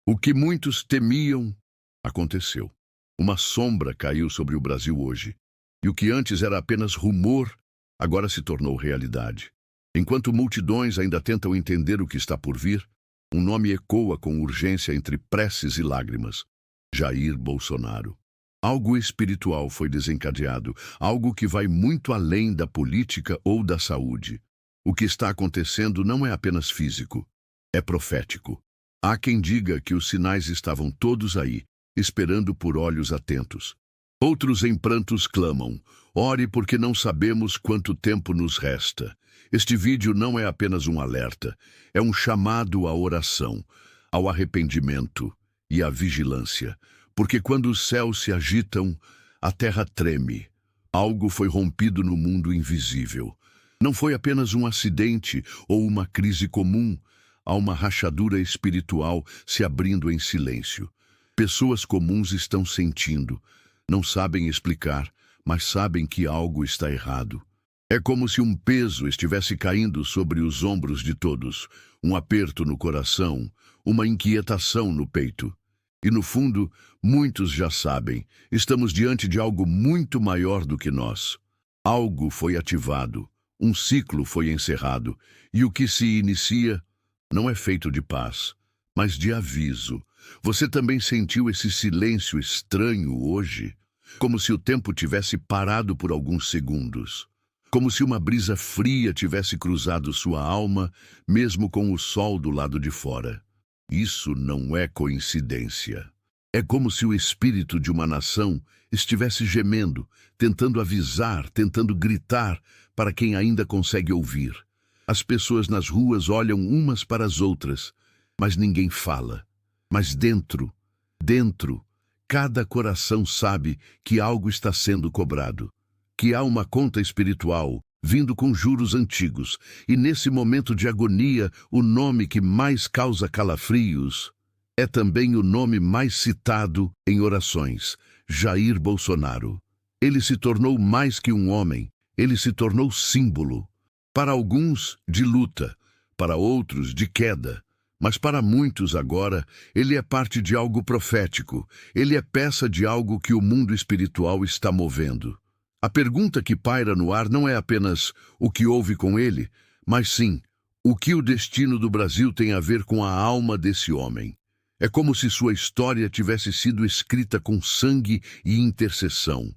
O que muitos temiam aconteceu. Uma sombra caiu sobre o Brasil hoje, e o que antes era apenas rumor, agora se tornou realidade. Enquanto multidões ainda tentam entender o que está por vir, um nome ecoa com urgência entre preces e lágrimas: Jair Bolsonaro. Algo espiritual foi desencadeado, algo que vai muito além da política ou da saúde. O que está acontecendo não é apenas físico, é profético. Há quem diga que os sinais estavam todos aí, esperando por olhos atentos. Outros em prantos clamam: ore porque não sabemos quanto tempo nos resta. Este vídeo não é apenas um alerta, é um chamado à oração, ao arrependimento e à vigilância. Porque quando os céus se agitam, a terra treme. Algo foi rompido no mundo invisível. Não foi apenas um acidente ou uma crise comum. Há uma rachadura espiritual se abrindo em silêncio. Pessoas comuns estão sentindo, não sabem explicar, mas sabem que algo está errado. É como se um peso estivesse caindo sobre os ombros de todos, um aperto no coração, uma inquietação no peito. E no fundo, muitos já sabem, estamos diante de algo muito maior do que nós. Algo foi ativado, um ciclo foi encerrado, e o que se inicia não é feito de paz, mas de aviso. Você também sentiu esse silêncio estranho hoje? Como se o tempo tivesse parado por alguns segundos. Como se uma brisa fria tivesse cruzado sua alma, mesmo com o sol do lado de fora. Isso não é coincidência. É como se o espírito de uma nação estivesse gemendo, tentando avisar, tentando gritar para quem ainda consegue ouvir. As pessoas nas ruas olham umas para as outras, mas ninguém fala. Mas dentro, cada coração sabe que algo está sendo cobrado, que há uma conta espiritual vindo com juros antigos, e nesse momento de agonia, o nome que mais causa calafrios é também o nome mais citado em orações: Jair Bolsonaro. Ele se tornou mais que um homem, ele se tornou símbolo. Para alguns, de luta, para outros, de queda. Mas para muitos agora, ele é parte de algo profético, ele é peça de algo que o mundo espiritual está movendo. A pergunta que paira no ar não é apenas o que houve com ele, mas sim, o que o destino do Brasil tem a ver com a alma desse homem. É como se sua história tivesse sido escrita com sangue e intercessão.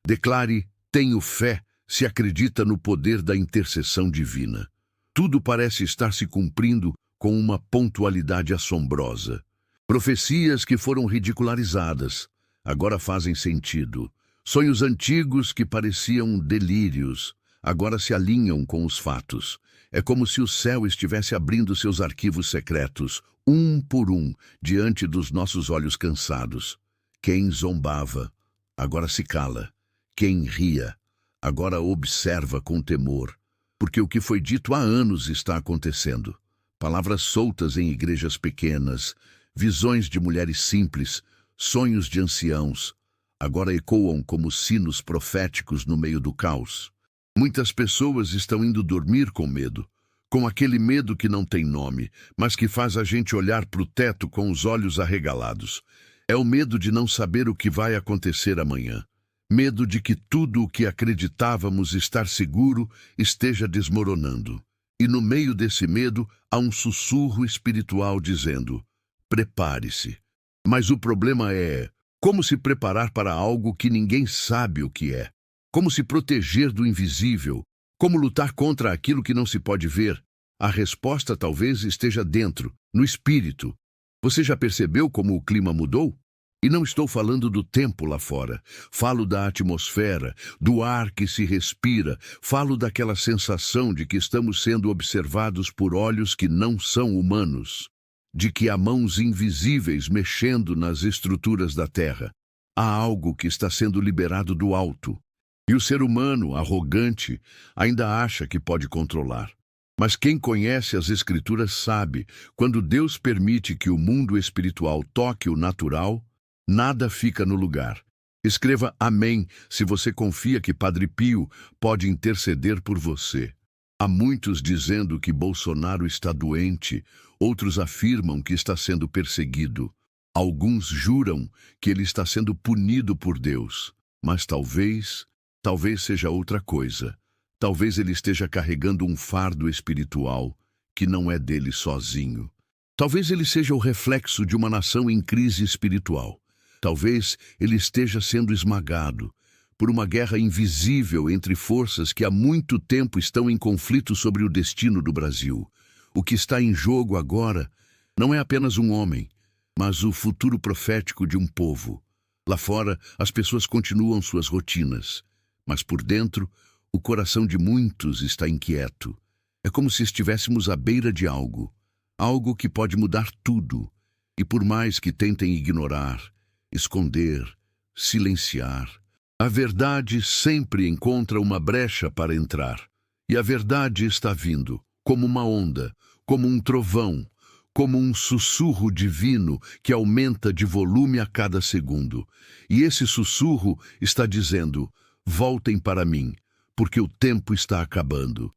Declare: tenho fé, se acredita no poder da intercessão divina. Tudo parece estar se cumprindo com uma pontualidade assombrosa. Profecias que foram ridicularizadas agora fazem sentido. Sonhos antigos que pareciam delírios agora se alinham com os fatos. É como se o céu estivesse abrindo seus arquivos secretos, um por um, diante dos nossos olhos cansados. Quem zombava, agora se cala. Quem ria, agora observa com temor. Porque o que foi dito há anos está acontecendo. Palavras soltas em igrejas pequenas, visões de mulheres simples, sonhos de anciãos, agora ecoam como sinos proféticos no meio do caos. Muitas pessoas estão indo dormir com medo, com aquele medo que não tem nome, mas que faz a gente olhar para o teto com os olhos arregalados. É o medo de não saber o que vai acontecer amanhã. Medo de que tudo o que acreditávamos estar seguro esteja desmoronando. E no meio desse medo há um sussurro espiritual dizendo: prepare-se. Mas o problema é: como se preparar para algo que ninguém sabe o que é? Como se proteger do invisível? Como lutar contra aquilo que não se pode ver? A resposta talvez esteja dentro, no espírito. Você já percebeu como o clima mudou? E não estou falando do tempo lá fora. Falo da atmosfera, do ar que se respira. Falo daquela sensação de que estamos sendo observados por olhos que não são humanos. De que há mãos invisíveis mexendo nas estruturas da terra. Há algo que está sendo liberado do alto. E o ser humano, arrogante, ainda acha que pode controlar. Mas quem conhece as Escrituras sabe, quando Deus permite que o mundo espiritual toque o natural, nada fica no lugar. Escreva amém se você confia que Padre Pio pode interceder por você. Há muitos dizendo que Bolsonaro está doente, outros afirmam que está sendo perseguido. Alguns juram que ele está sendo punido por Deus, mas talvez seja outra coisa. Talvez ele esteja carregando um fardo espiritual que não é dele sozinho. Talvez ele seja o reflexo de uma nação em crise espiritual. Talvez ele esteja sendo esmagado por uma guerra invisível entre forças que há muito tempo estão em conflito sobre o destino do Brasil. O que está em jogo agora não é apenas um homem, mas o futuro profético de um povo. Lá fora, as pessoas continuam suas rotinas, mas por dentro, o coração de muitos está inquieto. É como se estivéssemos à beira de algo que pode mudar tudo. E por mais que tentem ignorar, esconder, silenciar, a verdade sempre encontra uma brecha para entrar. E a verdade está vindo, como uma onda, como um trovão, como um sussurro divino que aumenta de volume a cada segundo. E esse sussurro está dizendo: voltem para mim, porque o tempo está acabando.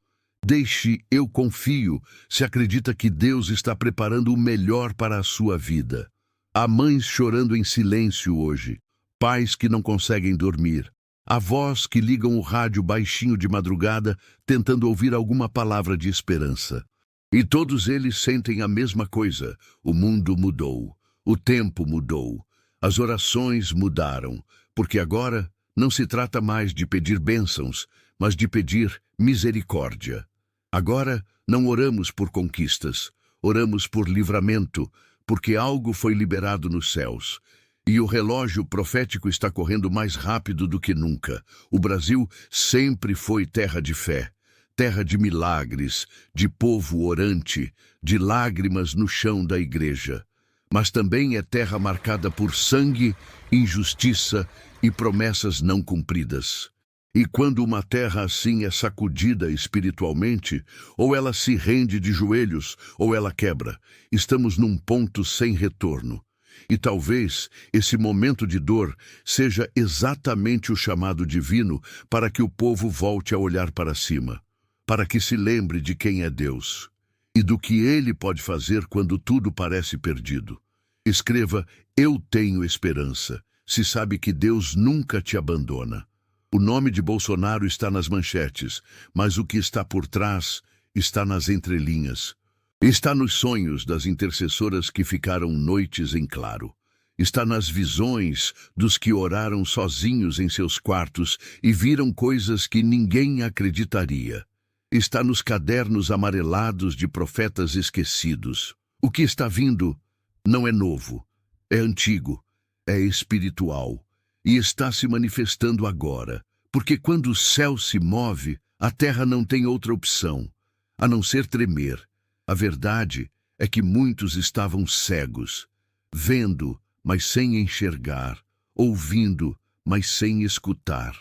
Deixe, eu confio, se acredita que Deus está preparando o melhor para a sua vida. Há mães chorando em silêncio hoje, pais que não conseguem dormir, avós que ligam o rádio baixinho de madrugada tentando ouvir alguma palavra de esperança. E todos eles sentem a mesma coisa: o mundo mudou, o tempo mudou, as orações mudaram, porque agora não se trata mais de pedir bênçãos, mas de pedir misericórdia. Agora não oramos por conquistas, oramos por livramento, porque algo foi liberado nos céus. E o relógio profético está correndo mais rápido do que nunca. O Brasil sempre foi terra de fé, terra de milagres, de povo orante, de lágrimas no chão da igreja. Mas também é terra marcada por sangue, injustiça e promessas não cumpridas. E quando uma terra assim é sacudida espiritualmente, ou ela se rende de joelhos, ou ela quebra. Estamos num ponto sem retorno. E talvez esse momento de dor seja exatamente o chamado divino para que o povo volte a olhar para cima, para que se lembre de quem é Deus e do que Ele pode fazer quando tudo parece perdido. Escreva: eu tenho esperança, se sabe que Deus nunca te abandona. O nome de Bolsonaro está nas manchetes, mas o que está por trás está nas entrelinhas. Está nos sonhos das intercessoras que ficaram noites em claro. Está nas visões dos que oraram sozinhos em seus quartos e viram coisas que ninguém acreditaria. Está nos cadernos amarelados de profetas esquecidos. O que está vindo não é novo, é antigo, é espiritual. E está se manifestando agora, porque quando o céu se move, a terra não tem outra opção, a não ser tremer. A verdade é que muitos estavam cegos, vendo, mas sem enxergar, ouvindo, mas sem escutar,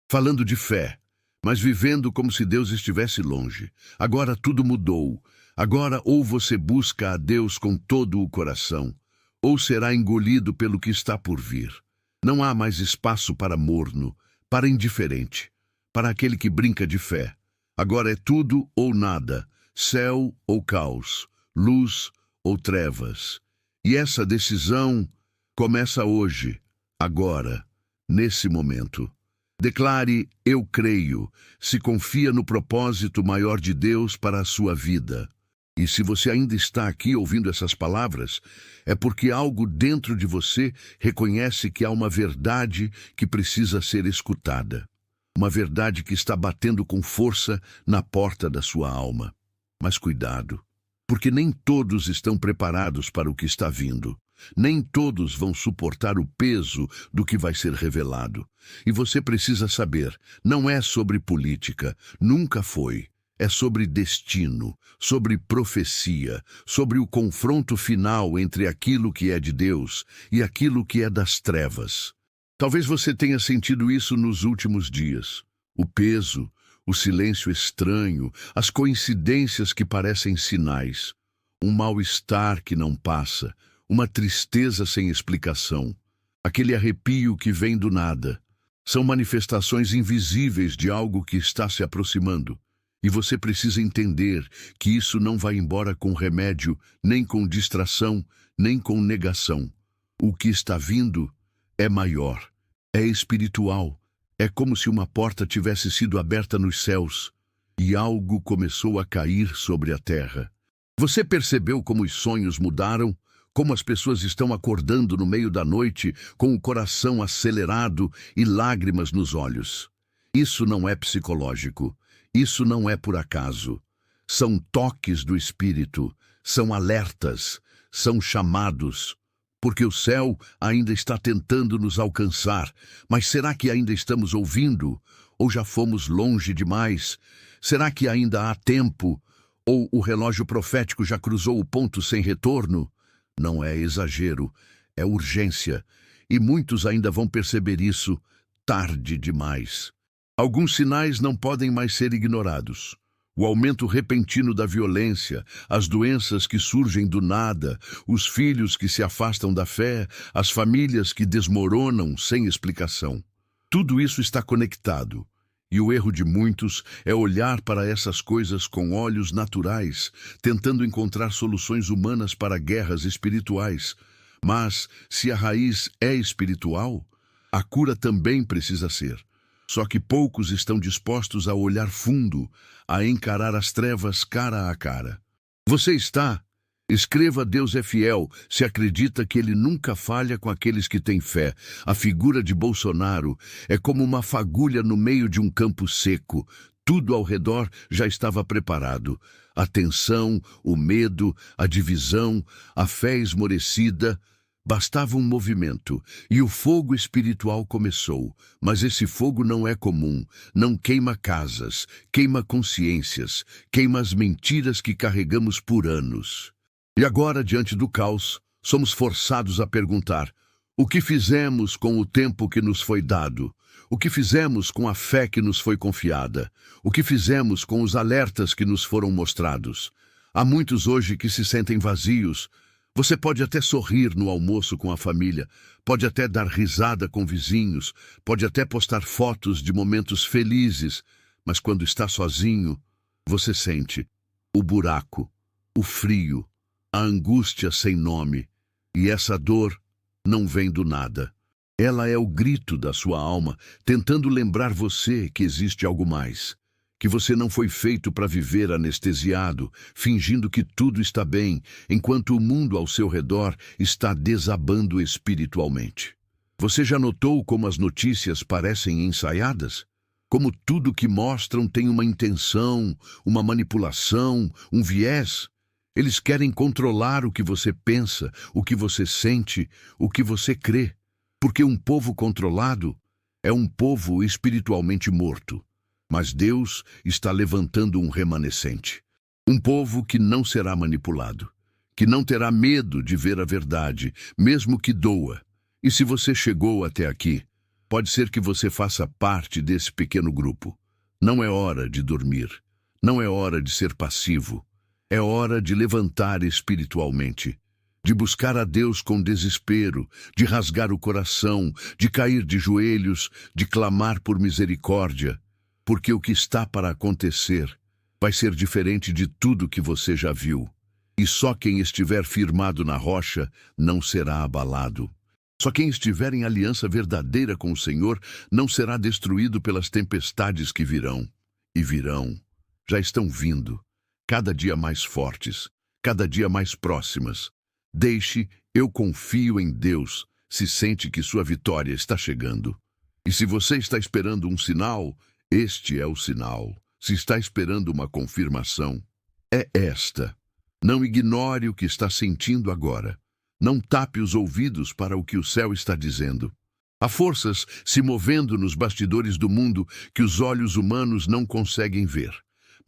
falando de fé, mas vivendo como se Deus estivesse longe. Agora tudo mudou. Agora ou você busca a Deus com todo o coração, ou será engolido pelo que está por vir. Não há mais espaço para morno, para indiferente, para aquele que brinca de fé. Agora é tudo ou nada, céu ou caos, luz ou trevas. E essa decisão começa hoje, agora, nesse momento. Declare: eu creio, se confia no propósito maior de Deus para a sua vida. E se você ainda está aqui ouvindo essas palavras, é porque algo dentro de você reconhece que há uma verdade que precisa ser escutada. Uma verdade que está batendo com força na porta da sua alma. Mas cuidado, porque nem todos estão preparados para o que está vindo. Nem todos vão suportar o peso do que vai ser revelado. E você precisa saber, não é sobre política, nunca foi. É sobre destino, sobre profecia, sobre o confronto final entre aquilo que é de Deus e aquilo que é das trevas. Talvez você tenha sentido isso nos últimos dias. O peso, o silêncio estranho, as coincidências que parecem sinais, um mal-estar que não passa, uma tristeza sem explicação, aquele arrepio que vem do nada. São manifestações invisíveis de algo que está se aproximando. E você precisa entender que isso não vai embora com remédio, nem com distração, nem com negação. O que está vindo é maior, é espiritual. É como se uma porta tivesse sido aberta nos céus e algo começou a cair sobre a terra. Você percebeu como os sonhos mudaram? Como as pessoas estão acordando no meio da noite com o coração acelerado e lágrimas nos olhos? Isso não é psicológico. Isso não é por acaso. São toques do Espírito, são alertas, são chamados. Porque o céu ainda está tentando nos alcançar. Mas será que ainda estamos ouvindo? Ou já fomos longe demais? Será que ainda há tempo? Ou o relógio profético já cruzou o ponto sem retorno? Não é exagero, é urgência. E muitos ainda vão perceber isso tarde demais. Alguns sinais não podem mais ser ignorados. O aumento repentino da violência, as doenças que surgem do nada, os filhos que se afastam da fé, as famílias que desmoronam sem explicação. Tudo isso está conectado. E o erro de muitos é olhar para essas coisas com olhos naturais, tentando encontrar soluções humanas para guerras espirituais. Mas, se a raiz é espiritual, a cura também precisa ser. Só que poucos estão dispostos a olhar fundo, a encarar as trevas cara a cara. Você está? Escreva: Deus é fiel, se acredita que Ele nunca falha com aqueles que têm fé. A figura de Bolsonaro é como uma fagulha no meio de um campo seco. Tudo ao redor já estava preparado. A tensão, o medo, a divisão, a fé esmorecida. Bastava um movimento, e o fogo espiritual começou. Mas esse fogo não é comum, não queima casas, queima consciências, queima as mentiras que carregamos por anos. E agora, diante do caos, somos forçados a perguntar: o que fizemos com o tempo que nos foi dado? O que fizemos com a fé que nos foi confiada? O que fizemos com os alertas que nos foram mostrados? Há muitos hoje que se sentem vazios. Você pode até sorrir no almoço com a família, pode até dar risada com vizinhos, pode até postar fotos de momentos felizes, mas quando está sozinho, você sente o buraco, o frio, a angústia sem nome. E essa dor não vem do nada. Ela é o grito da sua alma, tentando lembrar você que existe algo mais. Que você não foi feito para viver anestesiado, fingindo que tudo está bem, enquanto o mundo ao seu redor está desabando espiritualmente. Você já notou como as notícias parecem ensaiadas? Como tudo que mostram tem uma intenção, uma manipulação, um viés? Eles querem controlar o que você pensa, o que você sente, o que você crê. Porque um povo controlado é um povo espiritualmente morto. Mas Deus está levantando um remanescente. Um povo que não será manipulado, que não terá medo de ver a verdade, mesmo que doa. E se você chegou até aqui, pode ser que você faça parte desse pequeno grupo. Não é hora de dormir. Não é hora de ser passivo. É hora de levantar espiritualmente, de buscar a Deus com desespero, de rasgar o coração, de cair de joelhos, de clamar por misericórdia. Porque o que está para acontecer vai ser diferente de tudo que você já viu. E só quem estiver firmado na rocha não será abalado. Só quem estiver em aliança verdadeira com o Senhor não será destruído pelas tempestades que virão. E virão, já estão vindo, cada dia mais fortes, cada dia mais próximas. Deixe: eu confio em Deus, se sente que sua vitória está chegando. E se você está esperando um sinal, este é o sinal. Se está esperando uma confirmação, é esta. Não ignore o que está sentindo agora. Não tape os ouvidos para o que o céu está dizendo. Há forças se movendo nos bastidores do mundo que os olhos humanos não conseguem ver.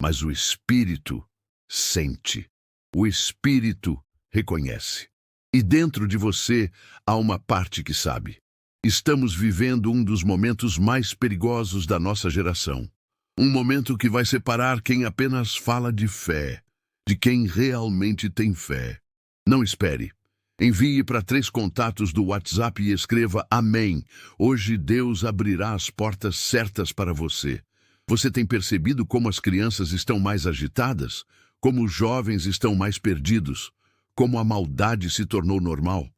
Mas o Espírito sente. O Espírito reconhece. E dentro de você há uma parte que sabe. Estamos vivendo um dos momentos mais perigosos da nossa geração. Um momento que vai separar quem apenas fala de fé, de quem realmente tem fé. Não espere. Envie para 3 contatos do WhatsApp e escreva: Amém. Hoje Deus abrirá as portas certas para você. Você tem percebido como as crianças estão mais agitadas? Como os jovens estão mais perdidos? Como a maldade se tornou normal?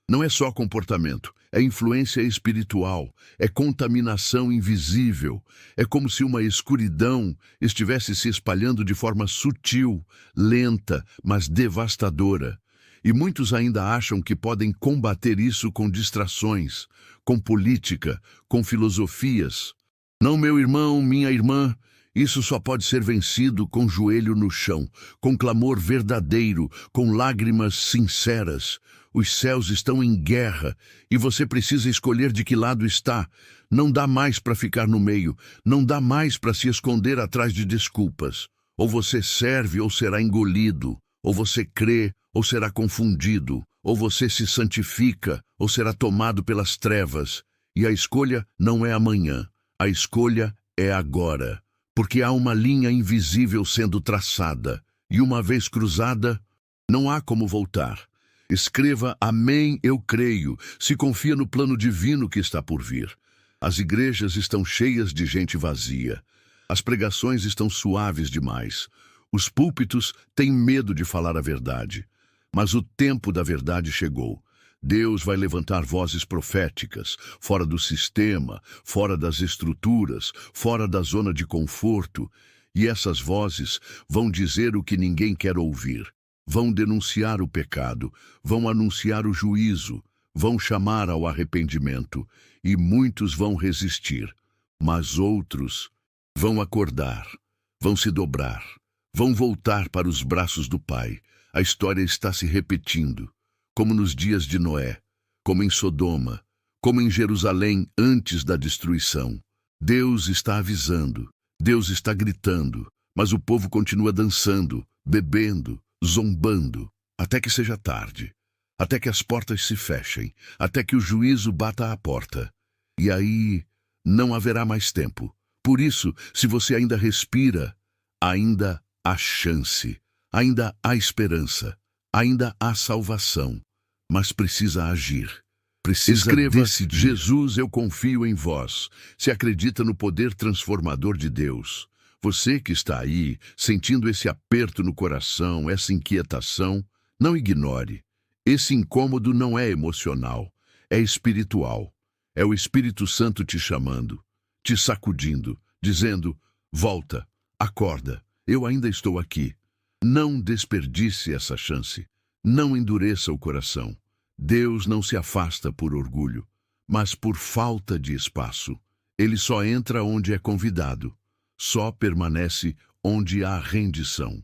Não é só comportamento, é influência espiritual, é contaminação invisível. É como se uma escuridão estivesse se espalhando de forma sutil, lenta, mas devastadora. E muitos ainda acham que podem combater isso com distrações, com política, com filosofias. Não, meu irmão, minha irmã, isso só pode ser vencido com joelho no chão, com clamor verdadeiro, com lágrimas sinceras. Os céus estão em guerra e você precisa escolher de que lado está. Não dá mais para ficar no meio, não dá mais para se esconder atrás de desculpas. Ou você serve ou será engolido, ou você crê ou será confundido, ou você se santifica ou será tomado pelas trevas. E a escolha não é amanhã, a escolha é agora, porque há uma linha invisível sendo traçada, e uma vez cruzada, não há como voltar. Escreva amém, eu creio, se confia no plano divino que está por vir. As igrejas estão cheias de gente vazia. As pregações estão suaves demais. Os púlpitos têm medo de falar a verdade. Mas o tempo da verdade chegou. Deus vai levantar vozes proféticas, fora do sistema, fora das estruturas, fora da zona de conforto. E essas vozes vão dizer o que ninguém quer ouvir. Vão denunciar o pecado, vão anunciar o juízo, vão chamar ao arrependimento, e muitos vão resistir, mas outros vão acordar, vão se dobrar, vão voltar para os braços do Pai. A história está se repetindo, como nos dias de Noé, como em Sodoma, como em Jerusalém antes da destruição. Deus está avisando, Deus está gritando, mas o povo continua dançando, bebendo, zombando, até que seja tarde, até que as portas se fechem, até que o juízo bata à porta. E aí não haverá mais tempo. Por isso, se você ainda respira, ainda há chance, ainda há esperança, ainda há salvação, mas precisa agir. Precisa decidir. Jesus, eu confio em vós. Se acredita no poder transformador de Deus. Você que está aí, sentindo esse aperto no coração, essa inquietação, não ignore. Esse incômodo não é emocional, é espiritual. É o Espírito Santo te chamando, te sacudindo, dizendo, volta, acorda, eu ainda estou aqui. Não desperdice essa chance, não endureça o coração. Deus não se afasta por orgulho, mas por falta de espaço. Ele só entra onde é convidado. Só permanece onde há rendição.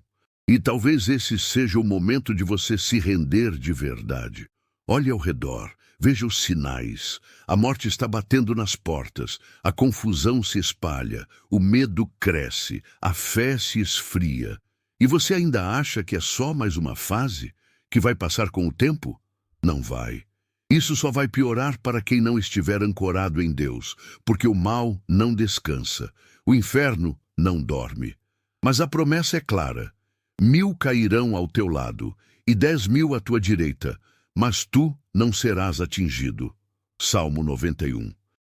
E talvez esse seja o momento de você se render de verdade. Olhe ao redor, veja os sinais. A morte está batendo nas portas, a confusão se espalha, o medo cresce, a fé se esfria. E você ainda acha que é só mais uma fase, que vai passar com o tempo? Não vai. Isso só vai piorar para quem não estiver ancorado em Deus, porque o mal não descansa. O inferno não dorme. Mas a promessa é clara. 1000 cairão ao teu lado e 10.000 à tua direita, mas tu não serás atingido. Salmo 91.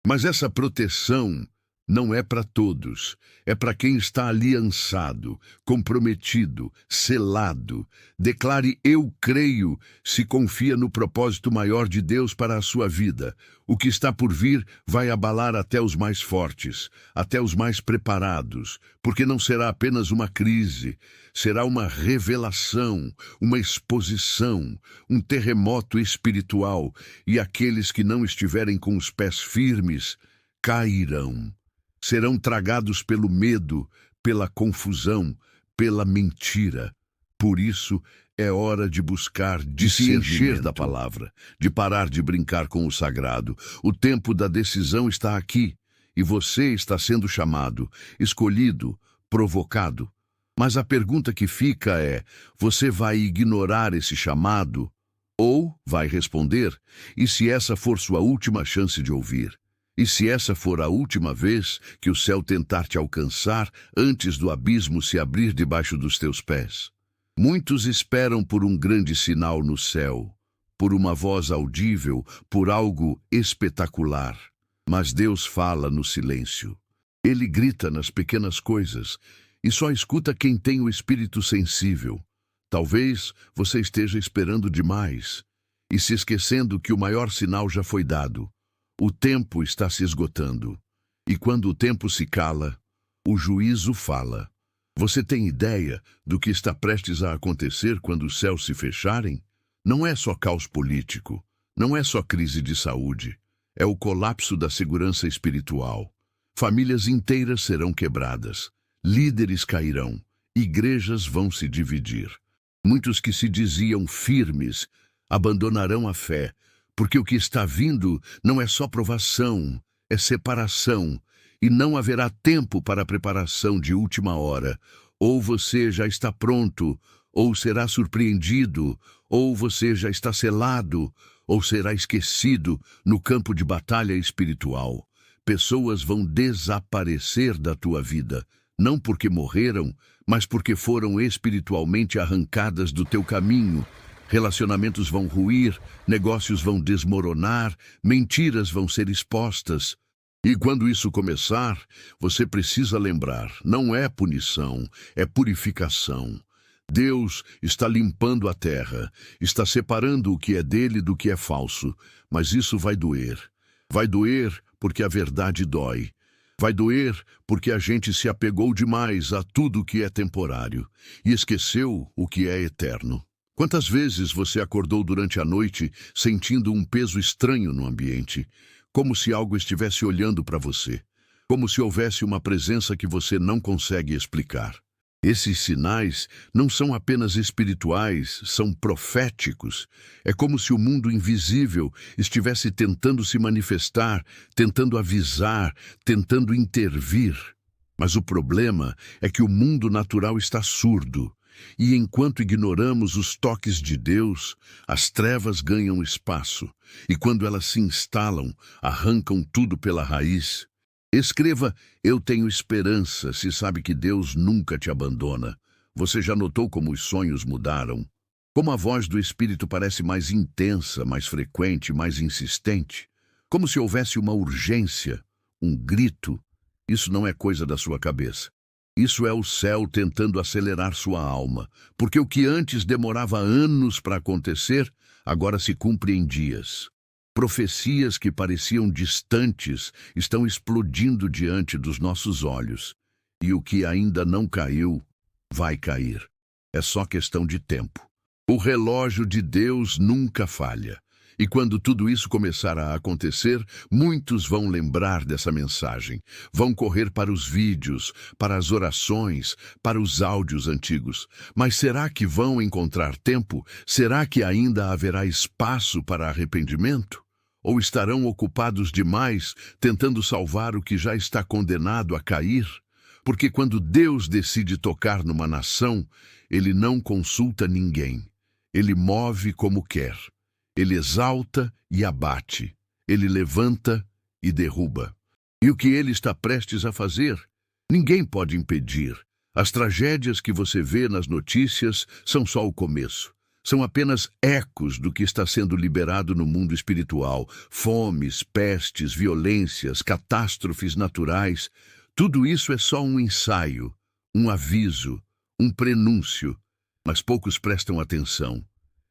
Mas essa proteção não é para todos. É para quem está aliançado, comprometido, selado. Declare eu creio, se confia no propósito maior de Deus para a sua vida. O que está por vir vai abalar até os mais fortes, até os mais preparados, porque não será apenas uma crise, será uma revelação, uma exposição, um terremoto espiritual, e aqueles que não estiverem com os pés firmes cairão. Serão tragados pelo medo, pela confusão, pela mentira. Por isso, é hora de buscar, de se encher da palavra, de parar de brincar com o sagrado. O tempo da decisão está aqui, e você está sendo chamado, escolhido, provocado. Mas a pergunta que fica é, você vai ignorar esse chamado ou vai responder? E se essa for sua última chance de ouvir? E se essa for a última vez que o céu tentar te alcançar antes do abismo se abrir debaixo dos teus pés? Muitos esperam por um grande sinal no céu, por uma voz audível, por algo espetacular. Mas Deus fala no silêncio. Ele grita nas pequenas coisas e só escuta quem tem o espírito sensível. Talvez você esteja esperando demais e se esquecendo que o maior sinal já foi dado. O tempo está se esgotando. E quando o tempo se cala, o juízo fala. Você tem ideia do que está prestes a acontecer quando os céus se fecharem? Não é só caos político, não é só crise de saúde, é o colapso da segurança espiritual. Famílias inteiras serão quebradas, líderes cairão, igrejas vão se dividir. Muitos que se diziam firmes abandonarão a fé, porque o que está vindo não é só provação, é separação, e não haverá tempo para a preparação de última hora. Ou você já está pronto, ou será surpreendido, ou você já está selado, ou será esquecido no campo de batalha espiritual. Pessoas vão desaparecer da tua vida, não porque morreram, mas porque foram espiritualmente arrancadas do teu caminho. Relacionamentos vão ruir, negócios vão desmoronar, mentiras vão ser expostas. E quando isso começar, você precisa lembrar, não é punição, é purificação. Deus está limpando a terra, está separando o que é dele do que é falso, mas isso vai doer. Vai doer porque a verdade dói. Vai doer porque a gente se apegou demais a tudo que é temporário e esqueceu o que é eterno. Quantas vezes você acordou durante a noite sentindo um peso estranho no ambiente, como se algo estivesse olhando para você, como se houvesse uma presença que você não consegue explicar? Esses sinais não são apenas espirituais, são proféticos. É como se o mundo invisível estivesse tentando se manifestar, tentando avisar, tentando intervir. Mas o problema é que o mundo natural está surdo. E enquanto ignoramos os toques de Deus, as trevas ganham espaço, e quando elas se instalam, arrancam tudo pela raiz. Escreva: eu tenho esperança, se sabe que Deus nunca te abandona. Você já notou como os sonhos mudaram? Como a voz do Espírito parece mais intensa, mais frequente, mais insistente? Como se houvesse uma urgência, um grito. Isso não é coisa da sua cabeça. Isso é o céu tentando acelerar sua alma, porque o que antes demorava anos para acontecer, agora se cumpre em dias. Profecias que pareciam distantes estão explodindo diante dos nossos olhos, e o que ainda não caiu, vai cair. É só questão de tempo. O relógio de Deus nunca falha. E quando tudo isso começar a acontecer, muitos vão lembrar dessa mensagem. Vão correr para os vídeos, para as orações, para os áudios antigos. Mas será que vão encontrar tempo? Será que ainda haverá espaço para arrependimento? Ou estarão ocupados demais tentando salvar o que já está condenado a cair? Porque quando Deus decide tocar numa nação, Ele não consulta ninguém. Ele move como quer. Ele exalta e abate. Ele levanta e derruba. E o que ele está prestes a fazer, ninguém pode impedir. As tragédias que você vê nas notícias são só o começo. São apenas ecos do que está sendo liberado no mundo espiritual. Fomes, pestes, violências, catástrofes naturais. Tudo isso é só um ensaio, um aviso, um prenúncio. Mas poucos prestam atenção.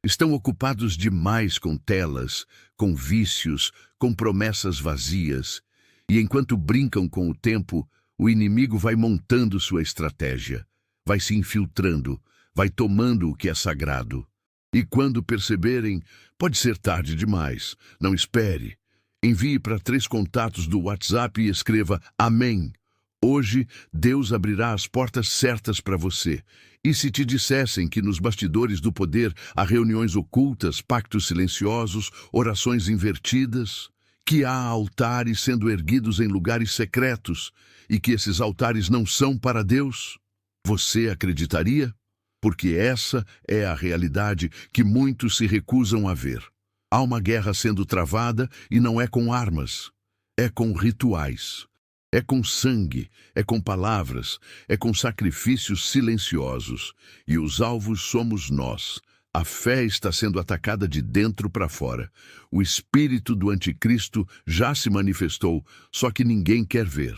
Estão ocupados demais com telas, com vícios, com promessas vazias. E enquanto brincam com o tempo, o inimigo vai montando sua estratégia, vai se infiltrando, vai tomando o que é sagrado. E quando perceberem, pode ser tarde demais. Não espere. Envie para 3 contatos do WhatsApp e escreva Amém. Hoje, Deus abrirá as portas certas para você. E se te dissessem que nos bastidores do poder há reuniões ocultas, pactos silenciosos, orações invertidas, que há altares sendo erguidos em lugares secretos e que esses altares não são para Deus, você acreditaria? Porque essa é a realidade que muitos se recusam a ver. Há uma guerra sendo travada e não é com armas, é com rituais. É com sangue, é com palavras, é com sacrifícios silenciosos. E os alvos somos nós. A fé está sendo atacada de dentro para fora. O espírito do anticristo já se manifestou, só que ninguém quer ver.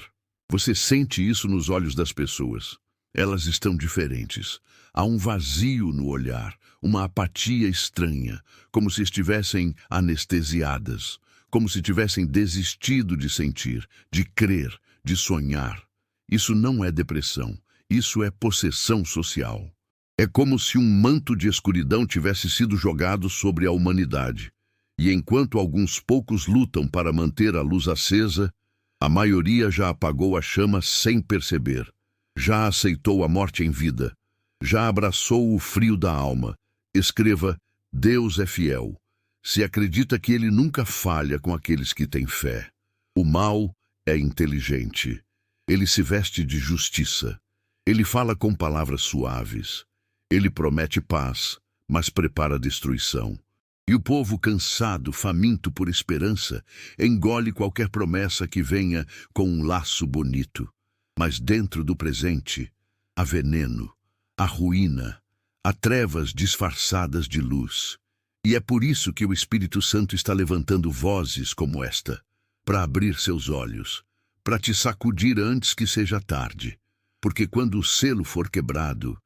Você sente isso nos olhos das pessoas. Elas estão diferentes. Há um vazio no olhar, uma apatia estranha, como se estivessem anestesiadas, como se tivessem desistido de sentir, de crer, de sonhar. Isso não é depressão, isso é possessão social. É como se um manto de escuridão tivesse sido jogado sobre a humanidade. E enquanto alguns poucos lutam para manter a luz acesa, a maioria já apagou a chama sem perceber. Já aceitou a morte em vida. Já abraçou o frio da alma. Escreva: Deus é fiel. Se acredita que ele nunca falha com aqueles que têm fé. O mal é inteligente. Ele se veste de justiça. Ele fala com palavras suaves. Ele promete paz, mas prepara destruição. E o povo cansado, faminto por esperança, engole qualquer promessa que venha com um laço bonito. Mas dentro do presente, há veneno, há ruína, há trevas disfarçadas de luz. E é por isso que o Espírito Santo está levantando vozes como esta, para abrir seus olhos, para te sacudir antes que seja tarde. Porque quando o selo for quebrado,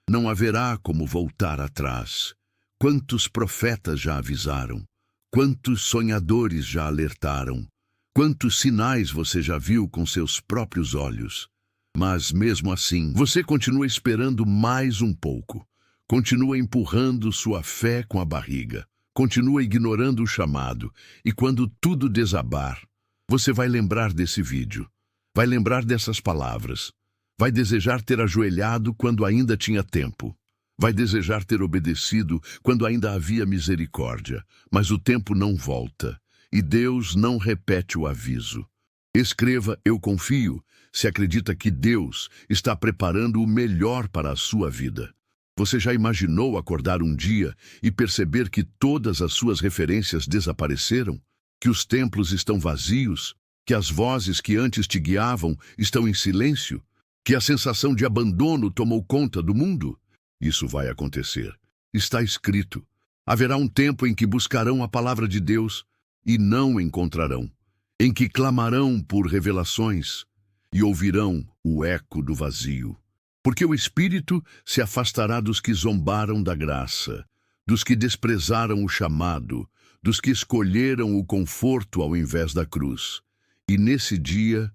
não haverá como voltar atrás. Quantos profetas já avisaram? Quantos sonhadores já alertaram? Quantos sinais você já viu com seus próprios olhos? Mas, mesmo assim, você continua esperando mais um pouco. Continua empurrando sua fé com a barriga. Continua ignorando o chamado. E quando tudo desabar, você vai lembrar desse vídeo. Vai lembrar dessas palavras. Vai desejar ter ajoelhado quando ainda tinha tempo. Vai desejar ter obedecido quando ainda havia misericórdia, mas o tempo não volta, e Deus não repete o aviso. Escreva: eu confio, se acredita que Deus está preparando o melhor para a sua vida. Você já imaginou acordar um dia e perceber que todas as suas referências desapareceram? Que os templos estão vazios? Que as vozes que antes te guiavam estão em silêncio? Que a sensação de abandono tomou conta do mundo? Isso vai acontecer. Está escrito. Haverá um tempo em que buscarão a palavra de Deus e não encontrarão, em que clamarão por revelações e ouvirão o eco do vazio. Porque o Espírito se afastará dos que zombaram da graça, dos que desprezaram o chamado, dos que escolheram o conforto ao invés da cruz. E nesse dia,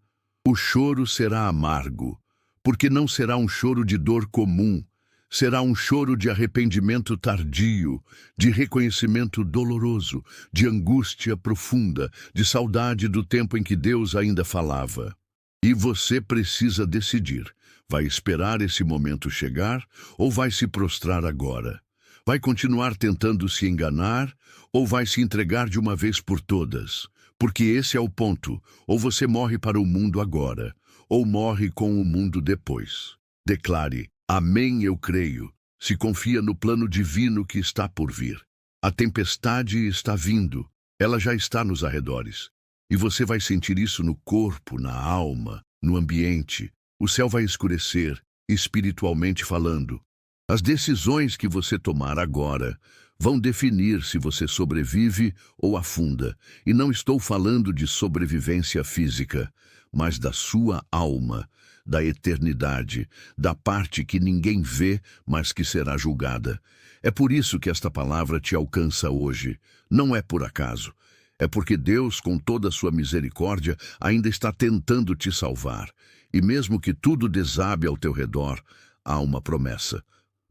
o choro será amargo, porque não será um choro de dor comum, será um choro de arrependimento tardio, de reconhecimento doloroso, de angústia profunda, de saudade do tempo em que Deus ainda falava. E você precisa decidir: vai esperar esse momento chegar ou vai se prostrar agora? Vai continuar tentando se enganar ou vai se entregar de uma vez por todas? Porque esse é o ponto: ou você morre para o mundo agora, ou morre com o mundo depois. Declare: amém, eu creio. Se confia no plano divino que está por vir. A tempestade está vindo. Ela já está nos arredores. E você vai sentir isso no corpo, na alma, no ambiente. O céu vai escurecer, espiritualmente falando. As decisões que você tomar agora vão definir se você sobrevive ou afunda. E não estou falando de sobrevivência física, mas da sua alma, da eternidade, da parte que ninguém vê, mas que será julgada. É por isso que esta palavra te alcança hoje. Não é por acaso. É porque Deus, com toda a sua misericórdia, ainda está tentando te salvar. E mesmo que tudo desabe ao teu redor, há uma promessa.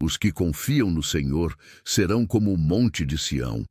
Os que confiam no Senhor serão como o monte de Sião.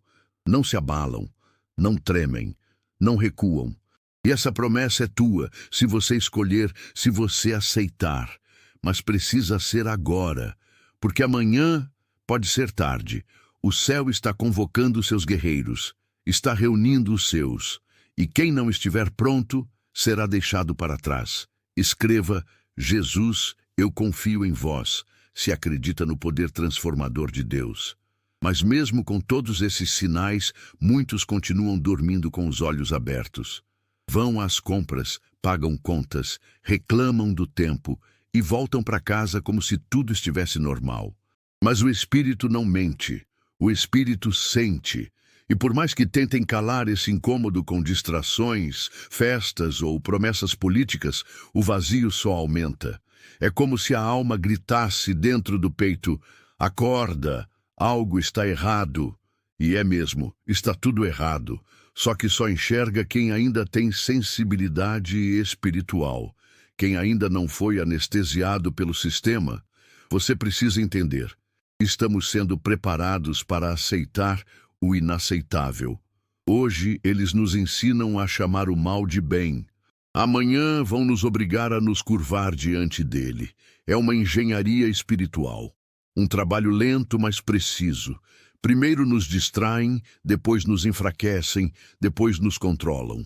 Não se abalam, não tremem, não recuam. E essa promessa é tua, se você escolher, se você aceitar. Mas precisa ser agora, porque amanhã pode ser tarde. O céu está convocando seus guerreiros, está reunindo os seus, e quem não estiver pronto será deixado para trás. Escreva: Jesus, eu confio em vós, se acredita no poder transformador de Deus. Mas mesmo com todos esses sinais, muitos continuam dormindo com os olhos abertos. Vão às compras, pagam contas, reclamam do tempo e voltam para casa como se tudo estivesse normal. Mas o Espírito não mente, o Espírito sente, E por mais que tentem calar esse incômodo com distrações, festas ou promessas políticas, o vazio só aumenta. É como se a alma gritasse dentro do peito: acorda, algo está errado. E é mesmo, está tudo errado. Só que só enxerga quem ainda tem sensibilidade espiritual, quem ainda não foi anestesiado pelo sistema. Você precisa entender. Estamos sendo preparados para aceitar o inaceitável. Hoje eles nos ensinam a chamar o mal de bem. Amanhã vão nos obrigar a nos curvar diante dele. É uma engenharia espiritual. Um trabalho lento, mas preciso. Primeiro nos distraem, depois nos enfraquecem, depois nos controlam.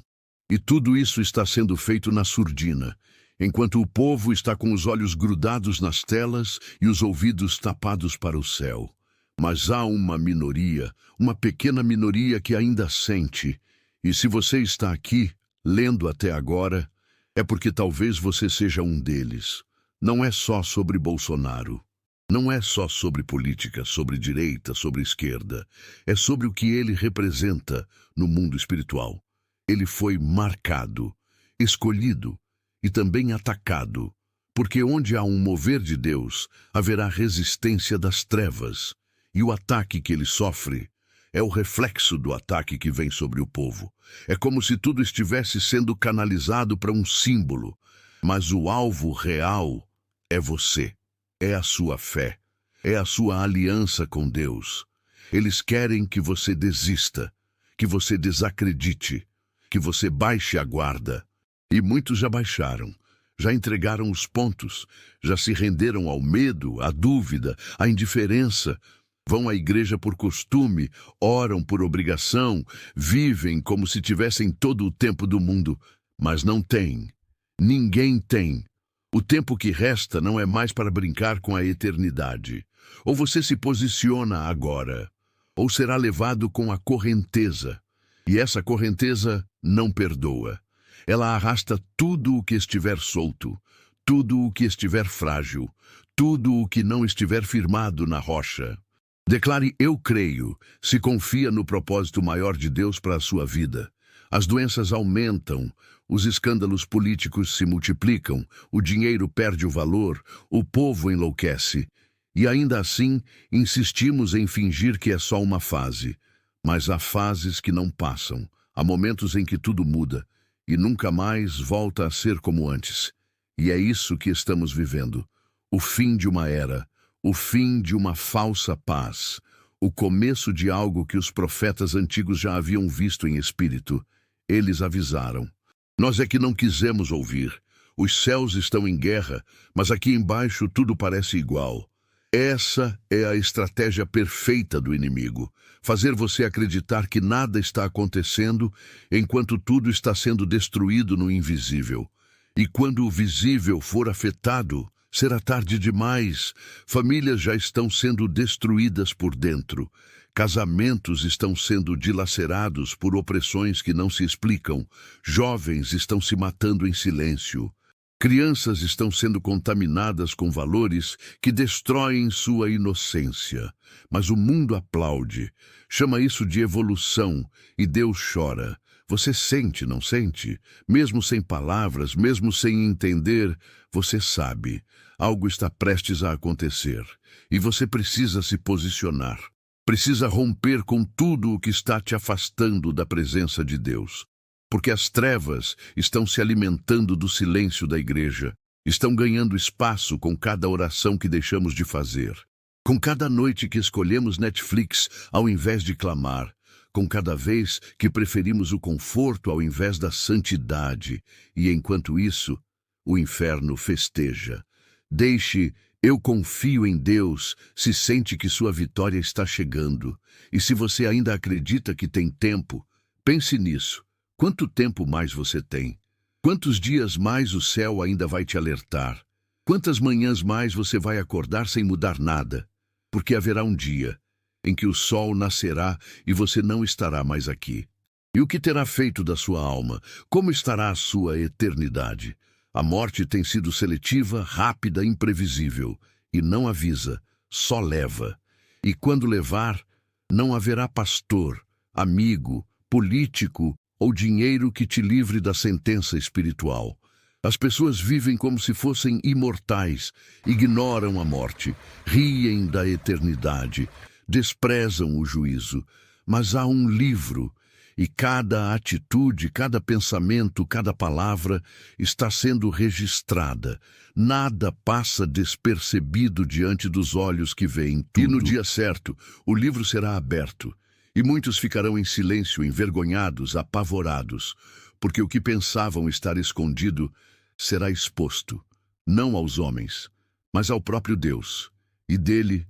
E tudo isso está sendo feito na surdina, enquanto o povo está com os olhos grudados nas telas e os ouvidos tapados para o céu. Mas há uma minoria, uma pequena minoria que ainda sente. E se você está aqui, lendo até agora, é porque talvez você seja um deles. Não é só sobre Bolsonaro. Não é só sobre política, sobre direita, sobre esquerda. É sobre o que ele representa no mundo espiritual. Ele foi marcado, escolhido e também atacado, porque onde há um mover de Deus, haverá resistência das trevas. E o ataque que ele sofre é o reflexo do ataque que vem sobre o povo. É como se tudo estivesse sendo canalizado para um símbolo, mas o alvo real é você. É a sua fé, é a sua aliança com Deus. Eles querem que você desista, que você desacredite, que você baixe a guarda. E muitos já baixaram, já entregaram os pontos, já se renderam ao medo, à dúvida, à indiferença. Vão à igreja por costume, oram por obrigação, vivem como se tivessem todo o tempo do mundo, mas não têm. Ninguém tem. O tempo que resta não é mais para brincar com a eternidade. Ou você se posiciona agora, ou será levado com a correnteza. E essa correnteza não perdoa. Ela arrasta tudo o que estiver solto, tudo o que estiver frágil, tudo o que não estiver firmado na rocha. Declare: eu creio, se confia no propósito maior de Deus para a sua vida. As doenças aumentam, os escândalos políticos se multiplicam, o dinheiro perde o valor, o povo enlouquece. E ainda assim, insistimos em fingir que é só uma fase. Mas há fases que não passam, há momentos em que tudo muda e nunca mais volta a ser como antes. E é isso que estamos vivendo. O fim de uma era, o fim de uma falsa paz, o começo de algo que os profetas antigos já haviam visto em espírito. Eles avisaram. Nós é que não quisemos ouvir. Os céus estão em guerra, mas aqui embaixo tudo parece igual. Essa é a estratégia perfeita do inimigo. Fazer você acreditar que nada está acontecendo enquanto tudo está sendo destruído no invisível. E quando o visível for afetado, será tarde demais. Famílias já estão sendo destruídas por dentro. Casamentos estão sendo dilacerados por opressões que não se explicam. Jovens estão se matando em silêncio. Crianças estão sendo contaminadas com valores que destroem sua inocência. Mas o mundo aplaude, chama isso de evolução, e Deus chora. Você sente, não sente? Mesmo sem palavras, mesmo sem entender, você sabe. Algo está prestes a acontecer. E você precisa se posicionar. Precisa romper com tudo o que está te afastando da presença de Deus. Porque as trevas estão se alimentando do silêncio da igreja. Estão ganhando espaço com cada oração que deixamos de fazer. Com cada noite que escolhemos Netflix ao invés de clamar. Com cada vez que preferimos o conforto ao invés da santidade. E enquanto isso, o inferno festeja. Deixe: eu confio em Deus, se sente que sua vitória está chegando. E se você ainda acredita que tem tempo, pense nisso. Quanto tempo mais você tem? Quantos dias mais o céu ainda vai te alertar? Quantas manhãs mais você vai acordar sem mudar nada? Porque haverá um dia em que o sol nascerá e você não estará mais aqui. E o que terá feito da sua alma? Como estará a sua eternidade? A morte tem sido seletiva, rápida, imprevisível, e não avisa, só leva. E quando levar, não haverá pastor, amigo, político ou dinheiro que te livre da sentença espiritual. As pessoas vivem como se fossem imortais, ignoram a morte, riem da eternidade, desprezam o juízo. Mas há um livro, e cada atitude, cada pensamento, cada palavra está sendo registrada. Nada passa despercebido diante dos olhos que veem tudo. E no dia certo, o livro será aberto, e muitos ficarão em silêncio, envergonhados, apavorados, porque o que pensavam estar escondido será exposto, não aos homens, mas ao próprio Deus, e dele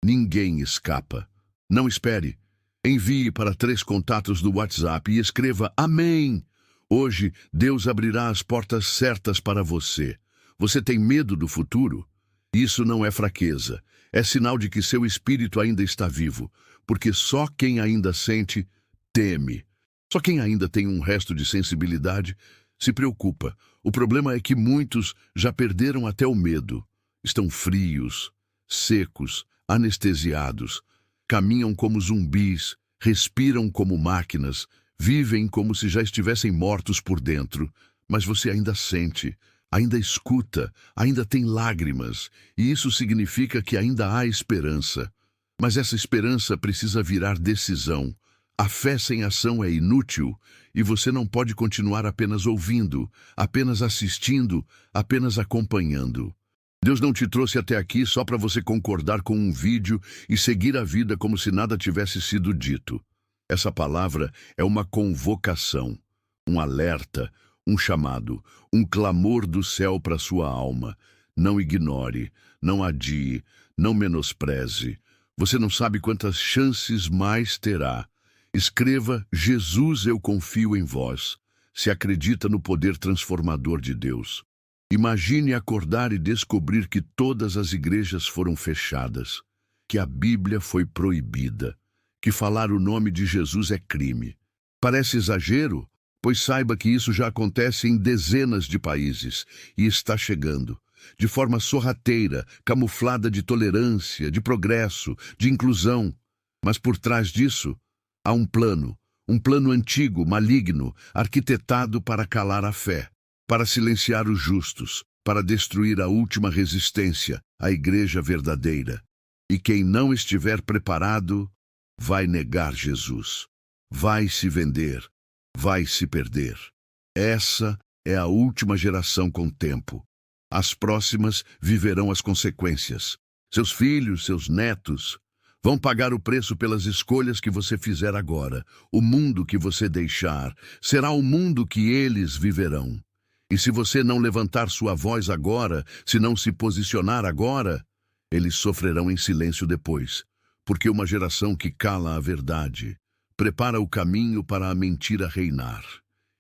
ninguém escapa. Não espere. Envie para 3 contatos do WhatsApp e escreva Amém. Hoje, Deus abrirá as portas certas para você. Você tem medo do futuro? Isso não é fraqueza. É sinal de que seu espírito ainda está vivo, porque só quem ainda sente, teme. Só quem ainda tem um resto de sensibilidade se preocupa. O problema é que muitos já perderam até o medo. Estão frios, secos, anestesiados. Caminham como zumbis, respiram como máquinas, vivem como se já estivessem mortos por dentro. Mas você ainda sente, ainda escuta, ainda tem lágrimas, e isso significa que ainda há esperança. Mas essa esperança precisa virar decisão. A fé sem ação é inútil, e você não pode continuar apenas ouvindo, apenas assistindo, apenas acompanhando. Deus não te trouxe até aqui só para você concordar com um vídeo e seguir a vida como se nada tivesse sido dito. Essa palavra é uma convocação, um alerta, um chamado, um clamor do céu para sua alma. Não ignore, não adie, não menospreze. Você não sabe quantas chances mais terá. Escreva, Jesus, eu confio em vós. Se acredita no poder transformador de Deus. Imagine acordar e descobrir que todas as igrejas foram fechadas, que a Bíblia foi proibida, que falar o nome de Jesus é crime. Parece exagero? Pois saiba que isso já acontece em dezenas de países e está chegando, de forma sorrateira, camuflada de tolerância, de progresso, de inclusão. Mas por trás disso, há um plano antigo, maligno, arquitetado para calar a fé, para silenciar os justos, para destruir a última resistência, a igreja verdadeira. E quem não estiver preparado, vai negar Jesus, vai se vender, vai se perder. Essa é a última geração com tempo. As próximas viverão as consequências. Seus filhos, seus netos, vão pagar o preço pelas escolhas que você fizer agora. O mundo que você deixar será o mundo que eles viverão. E se você não levantar sua voz agora, se não se posicionar agora, eles sofrerão em silêncio depois, porque uma geração que cala a verdade prepara o caminho para a mentira reinar,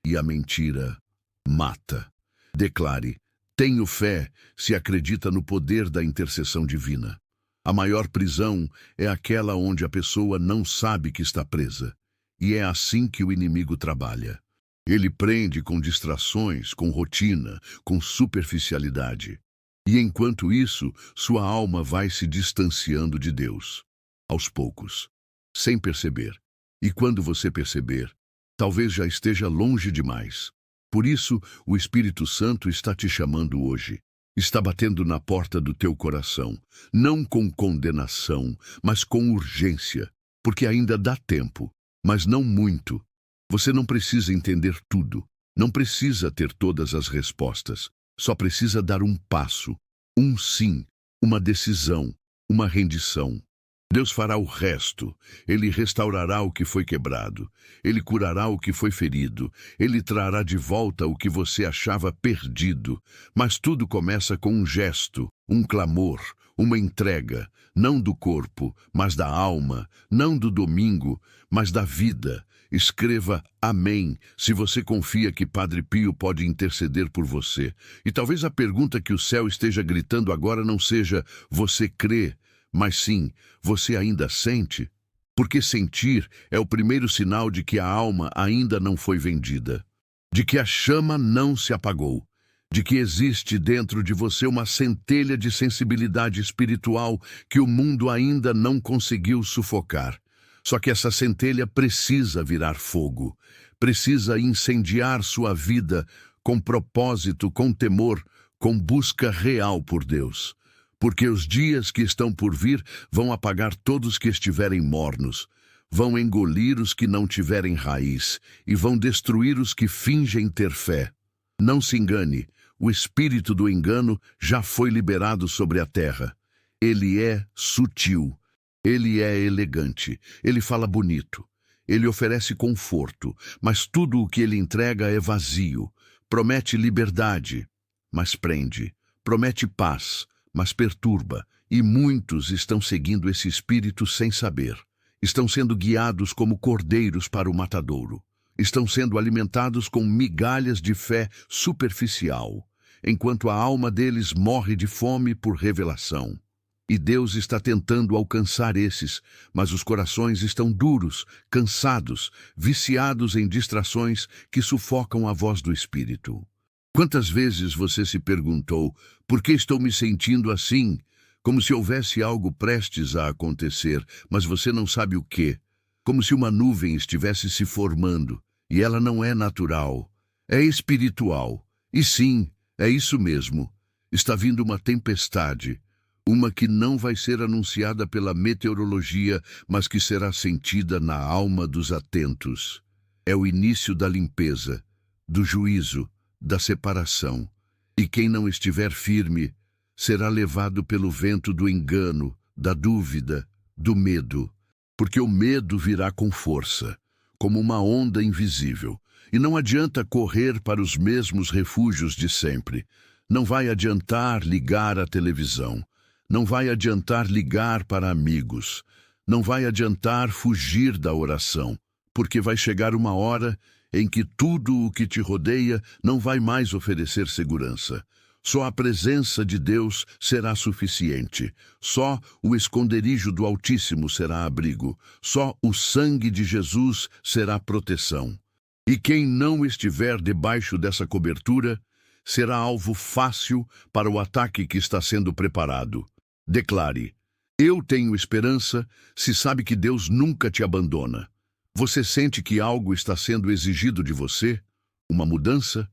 e a mentira mata. Declare, tenho fé se acredita no poder da intercessão divina. A maior prisão é aquela onde a pessoa não sabe que está presa, e é assim que o inimigo trabalha. Ele prende com distrações, com rotina, com superficialidade. E enquanto isso, sua alma vai se distanciando de Deus, aos poucos, sem perceber. E quando você perceber, talvez já esteja longe demais. Por isso, o Espírito Santo está te chamando hoje. Está batendo na porta do teu coração, não com condenação, mas com urgência, porque ainda dá tempo, mas não muito. Você não precisa entender tudo, não precisa ter todas as respostas, só precisa dar um passo, um sim, uma decisão, uma rendição. Deus fará o resto. Ele restaurará o que foi quebrado. Ele curará o que foi ferido. Ele trará de volta o que você achava perdido. Mas tudo começa com um gesto, um clamor, uma entrega, não do corpo, mas da alma, não do domingo, mas da vida. Escreva Amém, se você confia que Padre Pio pode interceder por você. E talvez a pergunta que o céu esteja gritando agora não seja você crê, mas sim, você ainda sente? Porque sentir é o primeiro sinal de que a alma ainda não foi vendida, de que a chama não se apagou, de que existe dentro de você uma centelha de sensibilidade espiritual que o mundo ainda não conseguiu sufocar. Só que essa centelha precisa virar fogo, precisa incendiar sua vida com propósito, com temor, com busca real por Deus. Porque os dias que estão por vir vão apagar todos que estiverem mornos, vão engolir os que não tiverem raiz e vão destruir os que fingem ter fé. Não se engane, o espírito do engano já foi liberado sobre a terra. Ele é sutil, ele é elegante, ele fala bonito, ele oferece conforto, mas tudo o que ele entrega é vazio. Promete liberdade, mas prende. Promete paz, mas perturba. E muitos estão seguindo esse espírito sem saber. Estão sendo guiados como cordeiros para o matadouro. Estão sendo alimentados com migalhas de fé superficial, enquanto a alma deles morre de fome por revelação. E Deus está tentando alcançar esses, mas os corações estão duros, cansados, viciados em distrações que sufocam a voz do Espírito. Quantas vezes você se perguntou, por que estou me sentindo assim? Como se houvesse algo prestes a acontecer, mas você não sabe o quê. Como se uma nuvem estivesse se formando, e ela não é natural, é espiritual. E sim, é isso mesmo. Está vindo uma tempestade, uma que não vai ser anunciada pela meteorologia, mas que será sentida na alma dos atentos. É o início da limpeza, do juízo, da separação. E quem não estiver firme será levado pelo vento do engano, da dúvida, do medo. Porque o medo virá com força, como uma onda invisível. E não adianta correr para os mesmos refúgios de sempre. Não vai adiantar ligar a televisão. Não vai adiantar ligar para amigos. Não vai adiantar fugir da oração, porque vai chegar uma hora em que tudo o que te rodeia não vai mais oferecer segurança. Só a presença de Deus será suficiente. Só o esconderijo do Altíssimo será abrigo. Só o sangue de Jesus será proteção. E quem não estiver debaixo dessa cobertura será alvo fácil para o ataque que está sendo preparado. Declare: eu tenho esperança se sabe que Deus nunca te abandona. Você sente que algo está sendo exigido de você? Uma mudança?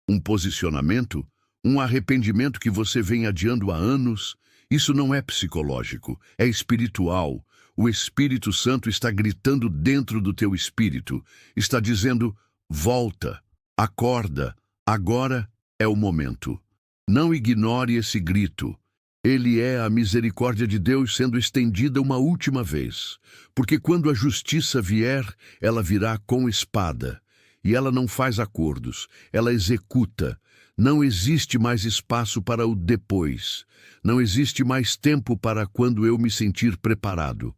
Um posicionamento? Um arrependimento que você vem adiando há anos? Isso não é psicológico, é espiritual. O Espírito Santo está gritando dentro do teu espírito. Está dizendo: volta, acorda, agora é o momento. Não ignore esse grito. Ele é a misericórdia de Deus sendo estendida uma última vez. Porque quando a justiça vier, ela virá com espada. E ela não faz acordos, ela executa. Não existe mais espaço para o depois. Não existe mais tempo para quando eu me sentir preparado.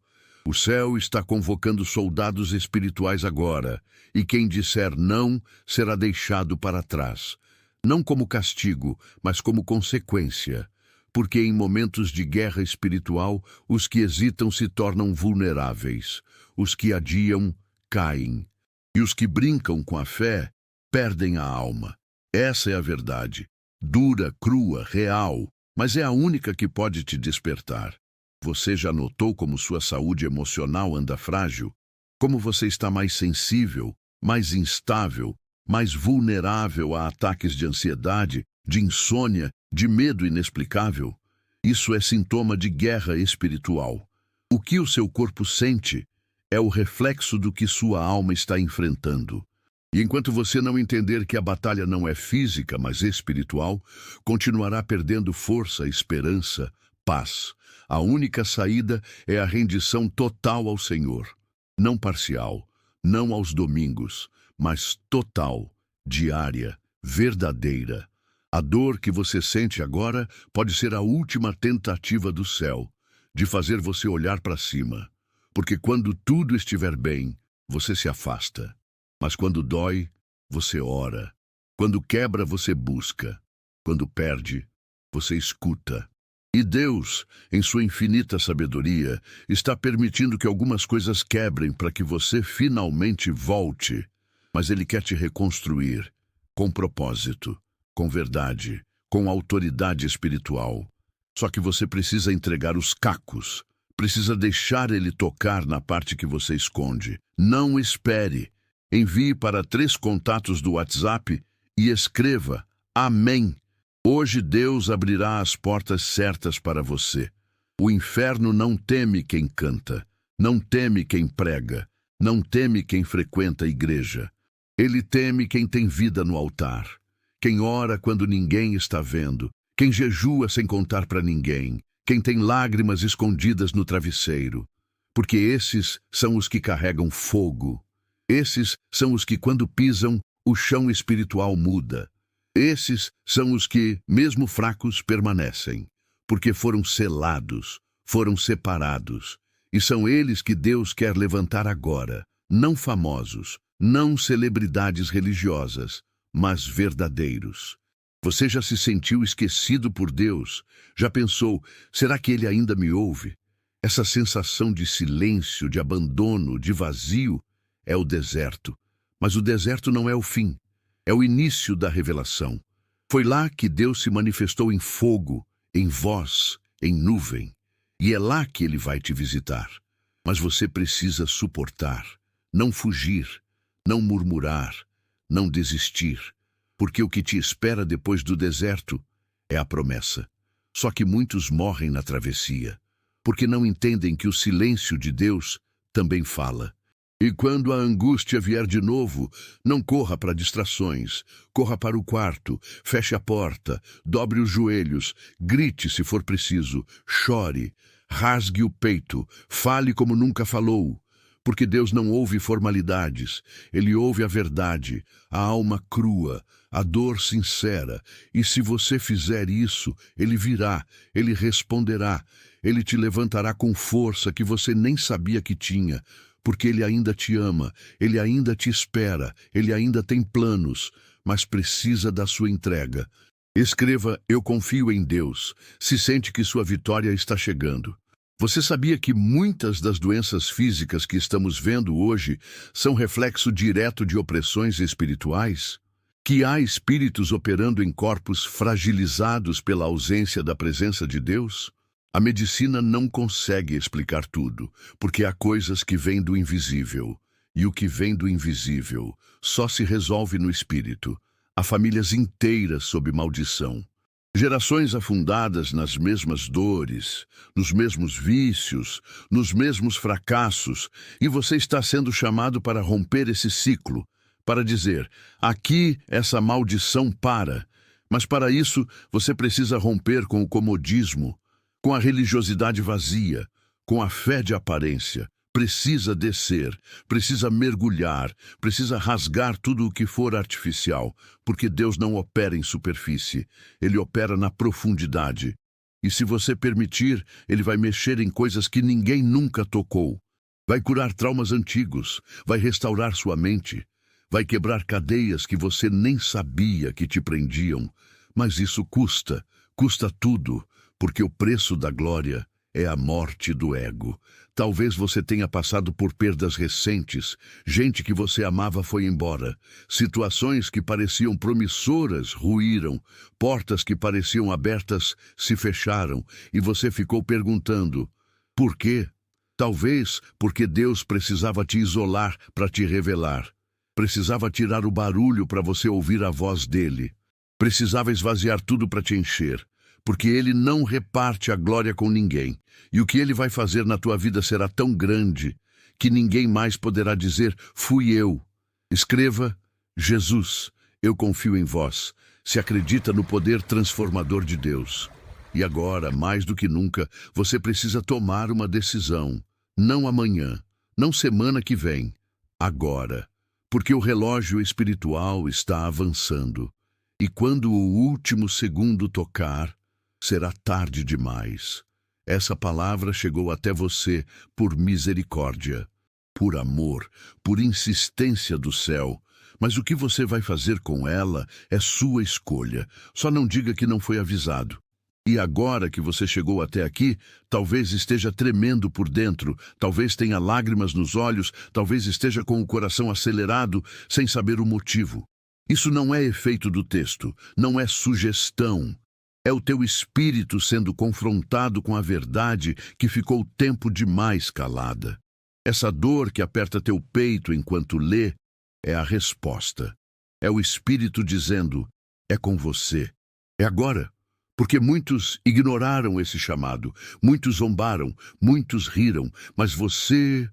O céu está convocando soldados espirituais agora, e quem disser não será deixado para trás. Não como castigo, mas como consequência. Porque em momentos de guerra espiritual, os que hesitam se tornam vulneráveis. Os que adiam, caem. E os que brincam com a fé, perdem a alma. Essa é a verdade. Dura, crua, real, mas é a única que pode te despertar. Você já notou como sua saúde emocional anda frágil? Como você está mais sensível, mais instável, mais vulnerável a ataques de ansiedade, de insônia, de medo inexplicável? Isso é sintoma de guerra espiritual. O que o seu corpo sente é o reflexo do que sua alma está enfrentando. E enquanto você não entender que a batalha não é física, mas espiritual, continuará perdendo força, esperança, paz. A única saída é a rendição total ao Senhor. Não parcial, não aos domingos, mas total, diária, verdadeira. A dor que você sente agora pode ser a última tentativa do céu de fazer você olhar para cima. Porque quando tudo estiver bem, você se afasta. Mas quando dói, você ora. Quando quebra, você busca. Quando perde, você escuta. E Deus, em sua infinita sabedoria, está permitindo que algumas coisas quebrem para que você finalmente volte. Mas Ele quer te reconstruir, com propósito, com verdade, com autoridade espiritual. Só que você precisa entregar os cacos Precisa deixar ele tocar na parte que você esconde. Não espere. Envie para 3 contatos do WhatsApp e escreva: Amém. Hoje Deus abrirá as portas certas para você. O inferno não teme quem canta, não teme quem prega, não teme quem frequenta a igreja. Ele teme quem tem vida no altar, quem ora quando ninguém está vendo, quem jejua sem contar para ninguém, quem tem lágrimas escondidas no travesseiro. Porque esses são os que carregam fogo. Esses são os que, quando pisam, o chão espiritual muda. Esses são os que, mesmo fracos, permanecem, porque foram selados, foram separados. E são eles que Deus quer levantar agora, não famosos, não celebridades religiosas, mas verdadeiros. Você já se sentiu esquecido por Deus? Já pensou, será que Ele ainda me ouve? Essa sensação de silêncio, de abandono, de vazio, é o deserto. Mas o deserto não é o fim, é o início da revelação. Foi lá que Deus se manifestou em fogo, em voz, em nuvem. E é lá que Ele vai te visitar. Mas você precisa suportar, não fugir, não murmurar, não desistir. Porque o que te espera depois do deserto é a promessa. Só que muitos morrem na travessia, porque não entendem que o silêncio de Deus também fala. E quando a angústia vier de novo, não corra para distrações, corra para o quarto, feche a porta, dobre os joelhos, grite se for preciso, chore, rasgue o peito, fale como nunca falou. Porque Deus não ouve formalidades, Ele ouve a verdade, a alma crua, a dor sincera. E se você fizer isso, Ele virá, Ele responderá, Ele te levantará com força que você nem sabia que tinha, porque Ele ainda te ama, Ele ainda te espera, Ele ainda tem planos, mas precisa da sua entrega. Escreva: Eu confio em Deus, se sente que sua vitória está chegando. Você sabia que muitas das doenças físicas que estamos vendo hoje são reflexo direto de opressões espirituais? Que há espíritos operando em corpos fragilizados pela ausência da presença de Deus? A medicina não consegue explicar tudo, porque há coisas que vêm do invisível, e o que vem do invisível só se resolve no espírito. Há famílias inteiras sob maldição. Gerações afundadas nas mesmas dores, nos mesmos vícios, nos mesmos fracassos, e você está sendo chamado para romper esse ciclo, para dizer: aqui essa maldição para. Mas para isso você precisa romper com o comodismo, com a religiosidade vazia, com a fé de aparência. Precisa descer, precisa mergulhar, precisa rasgar tudo o que for artificial, porque Deus não opera em superfície, Ele opera na profundidade. E se você permitir, Ele vai mexer em coisas que ninguém nunca tocou. Vai curar traumas antigos, vai restaurar sua mente, vai quebrar cadeias que você nem sabia que te prendiam. Mas isso custa tudo, porque o preço da glória é a morte do ego. Talvez você tenha passado por perdas recentes, gente que você amava foi embora, situações que pareciam promissoras ruíram, portas que pareciam abertas se fecharam, e você ficou perguntando: por quê? Talvez porque Deus precisava te isolar para te revelar, precisava tirar o barulho para você ouvir a voz dele, precisava esvaziar tudo para te encher. Porque Ele não reparte a glória com ninguém, e o que Ele vai fazer na tua vida será tão grande que ninguém mais poderá dizer: fui eu. Escreva: Jesus, eu confio em vós, se acredita no poder transformador de Deus. E agora, mais do que nunca, você precisa tomar uma decisão, não amanhã, não semana que vem, agora, porque o relógio espiritual está avançando, e quando o último segundo tocar, será tarde demais. Essa palavra chegou até você por misericórdia, por amor, por insistência do céu. Mas o que você vai fazer com ela é sua escolha. Só não diga que não foi avisado. E agora que você chegou até aqui, talvez esteja tremendo por dentro, talvez tenha lágrimas nos olhos, talvez esteja com o coração acelerado, sem saber o motivo. Isso não é efeito do texto, não é sugestão. É o teu espírito sendo confrontado com a verdade que ficou tempo demais calada. Essa dor que aperta teu peito enquanto lê é a resposta. É o espírito dizendo, é com você. É agora. Porque muitos ignoraram esse chamado, muitos zombaram, muitos riram, mas você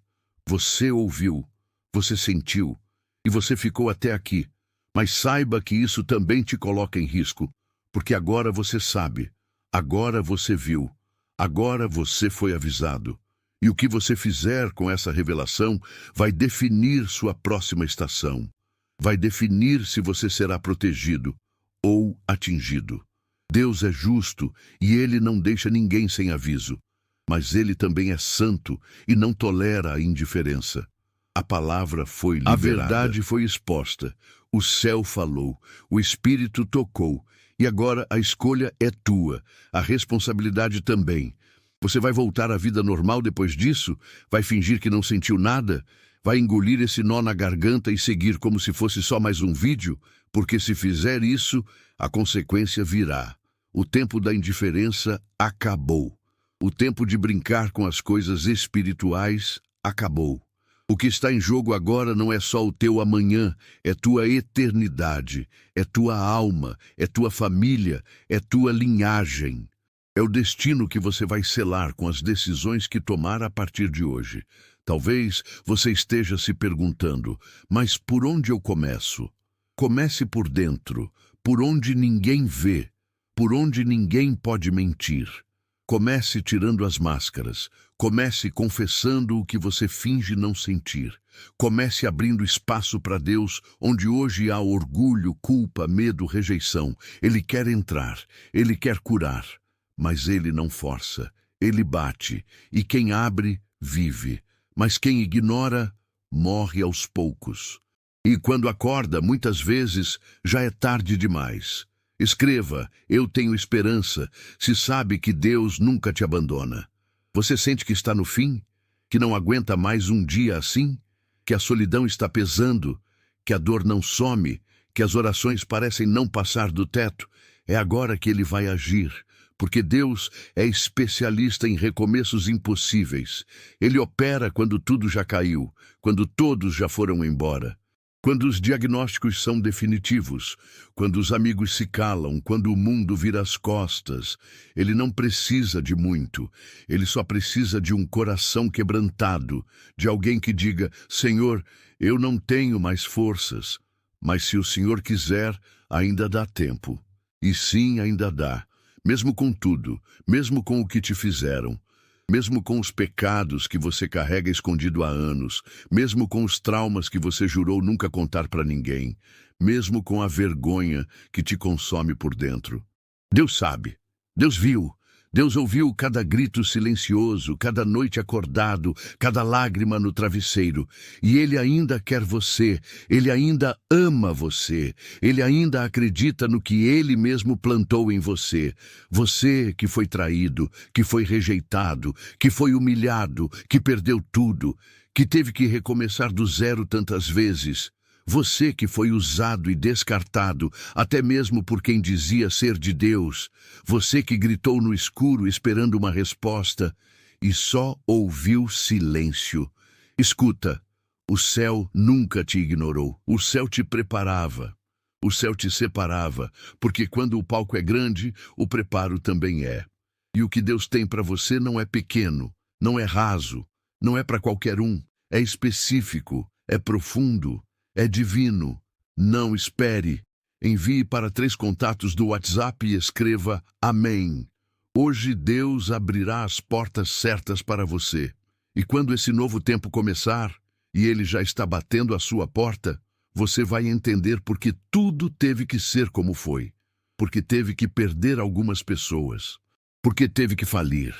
ouviu, você sentiu, e você ficou até aqui. Mas saiba que isso também te coloca em risco, porque agora você sabe, agora você viu, agora você foi avisado. E o que você fizer com essa revelação vai definir sua próxima estação, vai definir se você será protegido ou atingido. Deus é justo e Ele não deixa ninguém sem aviso, mas Ele também é santo e não tolera a indiferença. A palavra foi liberada. A verdade foi exposta, o céu falou, o Espírito tocou, e agora a escolha é tua, a responsabilidade também. Você vai voltar à vida normal depois disso? Vai fingir que não sentiu nada? Vai engolir esse nó na garganta e seguir como se fosse só mais um vídeo? Porque se fizer isso, a consequência virá. O tempo da indiferença acabou. O tempo de brincar com as coisas espirituais acabou. O que está em jogo agora não é só o teu amanhã, é tua eternidade, é tua alma, é tua família, é tua linhagem. É o destino que você vai selar com as decisões que tomar a partir de hoje. Talvez você esteja se perguntando, mas por onde eu começo? Comece por dentro, por onde ninguém vê. Por onde ninguém pode mentir. Comece tirando as máscaras. Comece confessando o que você finge não sentir. Comece abrindo espaço para Deus, onde hoje há orgulho, culpa, medo, rejeição. Ele quer entrar, Ele quer curar, mas Ele não força. Ele bate, e quem abre, vive. Mas quem ignora, morre aos poucos. E quando acorda, muitas vezes, já é tarde demais. Escreva, eu tenho esperança, se sabe que Deus nunca te abandona. Você sente que está no fim? Que não aguenta mais um dia assim? Que a solidão está pesando? Que a dor não some? Que as orações parecem não passar do teto? É agora que Ele vai agir, porque Deus é especialista em recomeços impossíveis. Ele opera quando tudo já caiu, quando todos já foram embora. Quando os diagnósticos são definitivos, quando os amigos se calam, quando o mundo vira as costas, Ele não precisa de muito. Ele só precisa de um coração quebrantado, de alguém que diga, Senhor, eu não tenho mais forças, mas se o Senhor quiser, ainda dá tempo. E sim, ainda dá, mesmo com tudo, mesmo com o que te fizeram. Mesmo com os pecados que você carrega escondido há anos, mesmo com os traumas que você jurou nunca contar para ninguém, mesmo com a vergonha que te consome por dentro. Deus sabe, Deus viu, Deus ouviu cada grito silencioso, cada noite acordado, cada lágrima no travesseiro. E Ele ainda quer você, Ele ainda ama você, Ele ainda acredita no que Ele mesmo plantou em você. Você que foi traído, que foi rejeitado, que foi humilhado, que perdeu tudo, que teve que recomeçar do zero tantas vezes. Você que foi usado e descartado, até mesmo por quem dizia ser de Deus. Você que gritou no escuro esperando uma resposta e só ouviu silêncio. Escuta, o céu nunca te ignorou. O céu te preparava. O céu te separava, porque quando o palco é grande, o preparo também é. E o que Deus tem para você não é pequeno, não é raso, não é para qualquer um. É específico, é profundo. É divino. Não espere. Envie para 3 contatos do WhatsApp e escreva Amém. Hoje Deus abrirá as portas certas para você. E quando esse novo tempo começar, e Ele já está batendo a sua porta, você vai entender porque tudo teve que ser como foi. Porque teve que perder algumas pessoas. Porque teve que falir.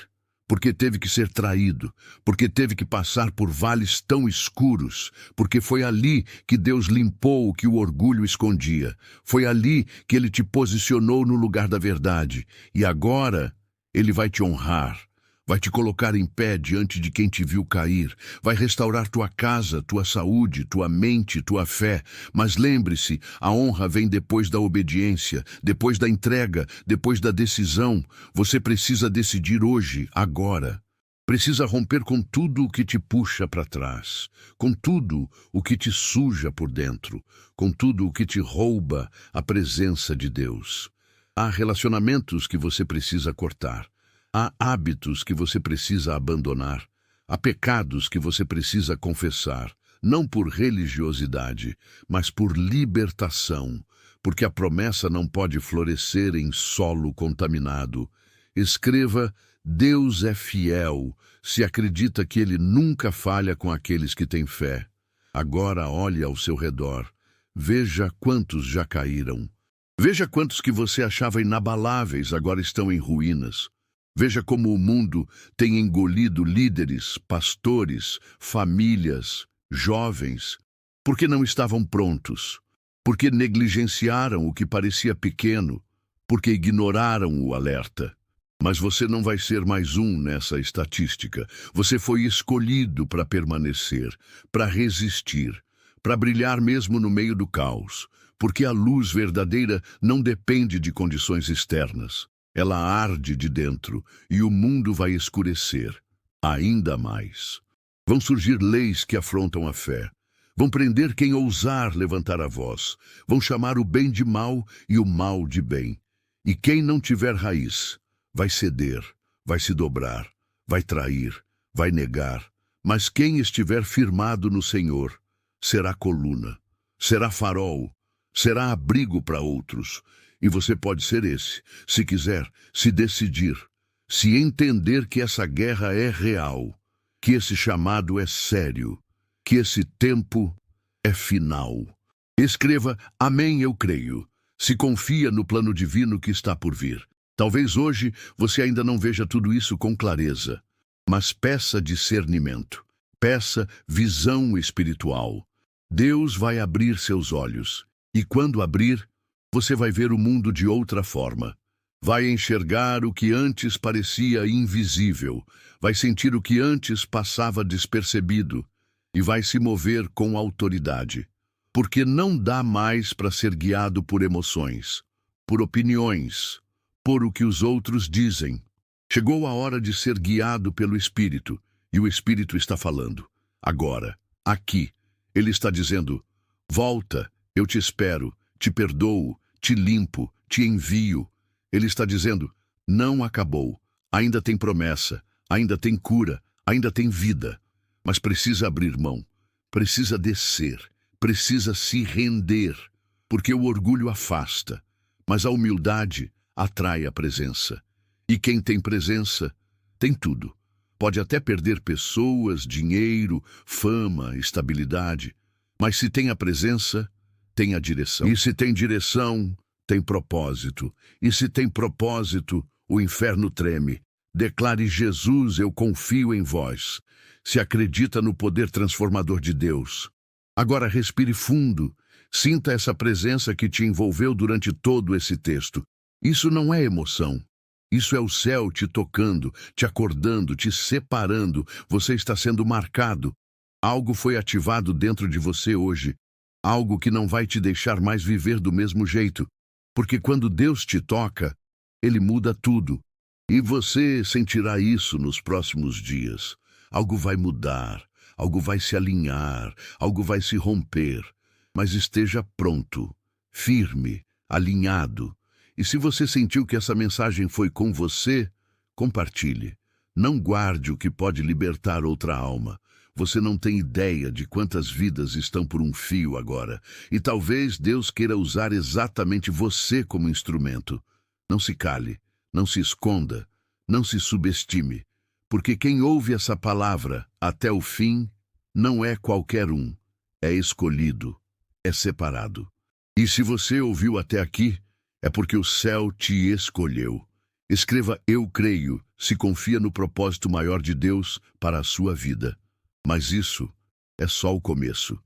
Porque teve que ser traído, porque teve que passar por vales tão escuros, porque foi ali que Deus limpou o que o orgulho escondia. Foi ali que Ele te posicionou no lugar da verdade. E agora Ele vai te honrar, vai te colocar em pé diante de quem te viu cair, vai restaurar tua casa, tua saúde, tua mente, tua fé. Mas lembre-se, a honra vem depois da obediência, depois da entrega, depois da decisão. Você precisa decidir hoje, agora. Precisa romper com tudo o que te puxa para trás, com tudo o que te suja por dentro, com tudo o que te rouba a presença de Deus. Há relacionamentos que você precisa cortar. Há hábitos que você precisa abandonar. Há pecados que você precisa confessar, não por religiosidade, mas por libertação, porque a promessa não pode florescer em solo contaminado. Escreva: Deus é fiel, se acredita que Ele nunca falha com aqueles que têm fé. Agora olhe ao seu redor. Veja quantos já caíram. Veja quantos que você achava inabaláveis agora estão em ruínas. Veja como o mundo tem engolido líderes, pastores, famílias, jovens, porque não estavam prontos, porque negligenciaram o que parecia pequeno, porque ignoraram o alerta. Mas você não vai ser mais um nessa estatística. Você foi escolhido para permanecer, para resistir, para brilhar mesmo no meio do caos, porque a luz verdadeira não depende de condições externas. Ela arde de dentro e o mundo vai escurecer ainda mais. Vão surgir leis que afrontam a fé. Vão prender quem ousar levantar a voz. Vão chamar o bem de mal e o mal de bem. E quem não tiver raiz vai ceder, vai se dobrar, vai trair, vai negar. Mas quem estiver firmado no Senhor será coluna, será farol, será abrigo para outros. E você pode ser esse, se quiser, se decidir, se entender que essa guerra é real, que esse chamado é sério, que esse tempo é final. Escreva: Amém, eu creio. Se confia no plano divino que está por vir. Talvez hoje você ainda não veja tudo isso com clareza, mas peça discernimento, peça visão espiritual. Deus vai abrir seus olhos, e quando abrir, você vai ver o mundo de outra forma. Vai enxergar o que antes parecia invisível, vai sentir o que antes passava despercebido e vai se mover com autoridade. Porque não dá mais para ser guiado por emoções, por opiniões, por o que os outros dizem. Chegou a hora de ser guiado pelo Espírito, e o Espírito está falando. Agora, aqui, ele está dizendo: volta, eu te espero, te perdoo, te limpo, te envio. Ele está dizendo: não acabou, ainda tem promessa, ainda tem cura, ainda tem vida. Mas precisa abrir mão, precisa descer, precisa se render, porque o orgulho afasta, mas a humildade atrai a presença. E quem tem presença, tem tudo. Pode até perder pessoas, dinheiro, fama, estabilidade, mas se tem a presença, tem a direção. E se tem direção, tem propósito. E se tem propósito, o inferno treme. Declare: Jesus, eu confio em vós. Se acredita no poder transformador de Deus. Agora respire fundo. Sinta essa presença que te envolveu durante todo esse texto. Isso não é emoção. Isso é o céu te tocando, te acordando, te separando. Você está sendo marcado. Algo foi ativado dentro de você hoje. Algo que não vai te deixar mais viver do mesmo jeito. Porque quando Deus te toca, Ele muda tudo. E você sentirá isso nos próximos dias. Algo vai mudar, algo vai se alinhar, algo vai se romper. Mas esteja pronto, firme, alinhado. E se você sentiu que essa mensagem foi com você, compartilhe. Não guarde o que pode libertar outra alma. Você não tem ideia de quantas vidas estão por um fio agora. E talvez Deus queira usar exatamente você como instrumento. Não se cale, não se esconda, não se subestime. Porque quem ouve essa palavra até o fim não é qualquer um. É escolhido, é separado. E se você ouviu até aqui, é porque o céu te escolheu. Escreva: eu creio, se confia no propósito maior de Deus para a sua vida. Mas isso é só o começo.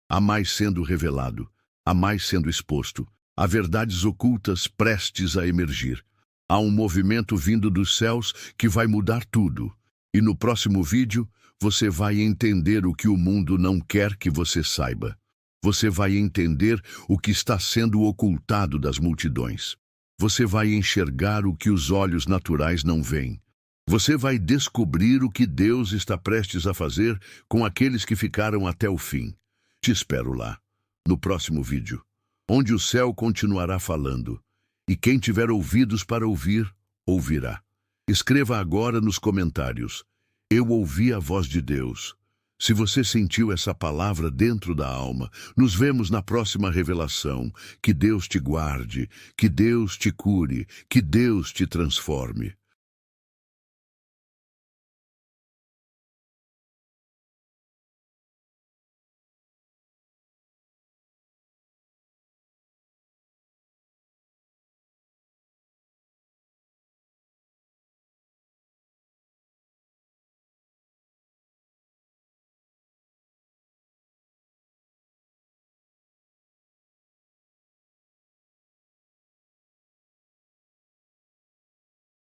Há mais sendo revelado, há mais sendo exposto, há verdades ocultas prestes a emergir. Há um movimento vindo dos céus que vai mudar tudo. E no próximo vídeo, você vai entender o que o mundo não quer que você saiba. Você vai entender o que está sendo ocultado das multidões. Você vai enxergar o que os olhos naturais não veem. Você vai descobrir o que Deus está prestes a fazer com aqueles que ficaram até o fim. Te espero lá, no próximo vídeo, onde o céu continuará falando. E quem tiver ouvidos para ouvir, ouvirá. Escreva agora nos comentários: eu ouvi a voz de Deus. Se você sentiu essa palavra dentro da alma, nos vemos na próxima revelação. Que Deus te guarde, que Deus te cure, que Deus te transforme.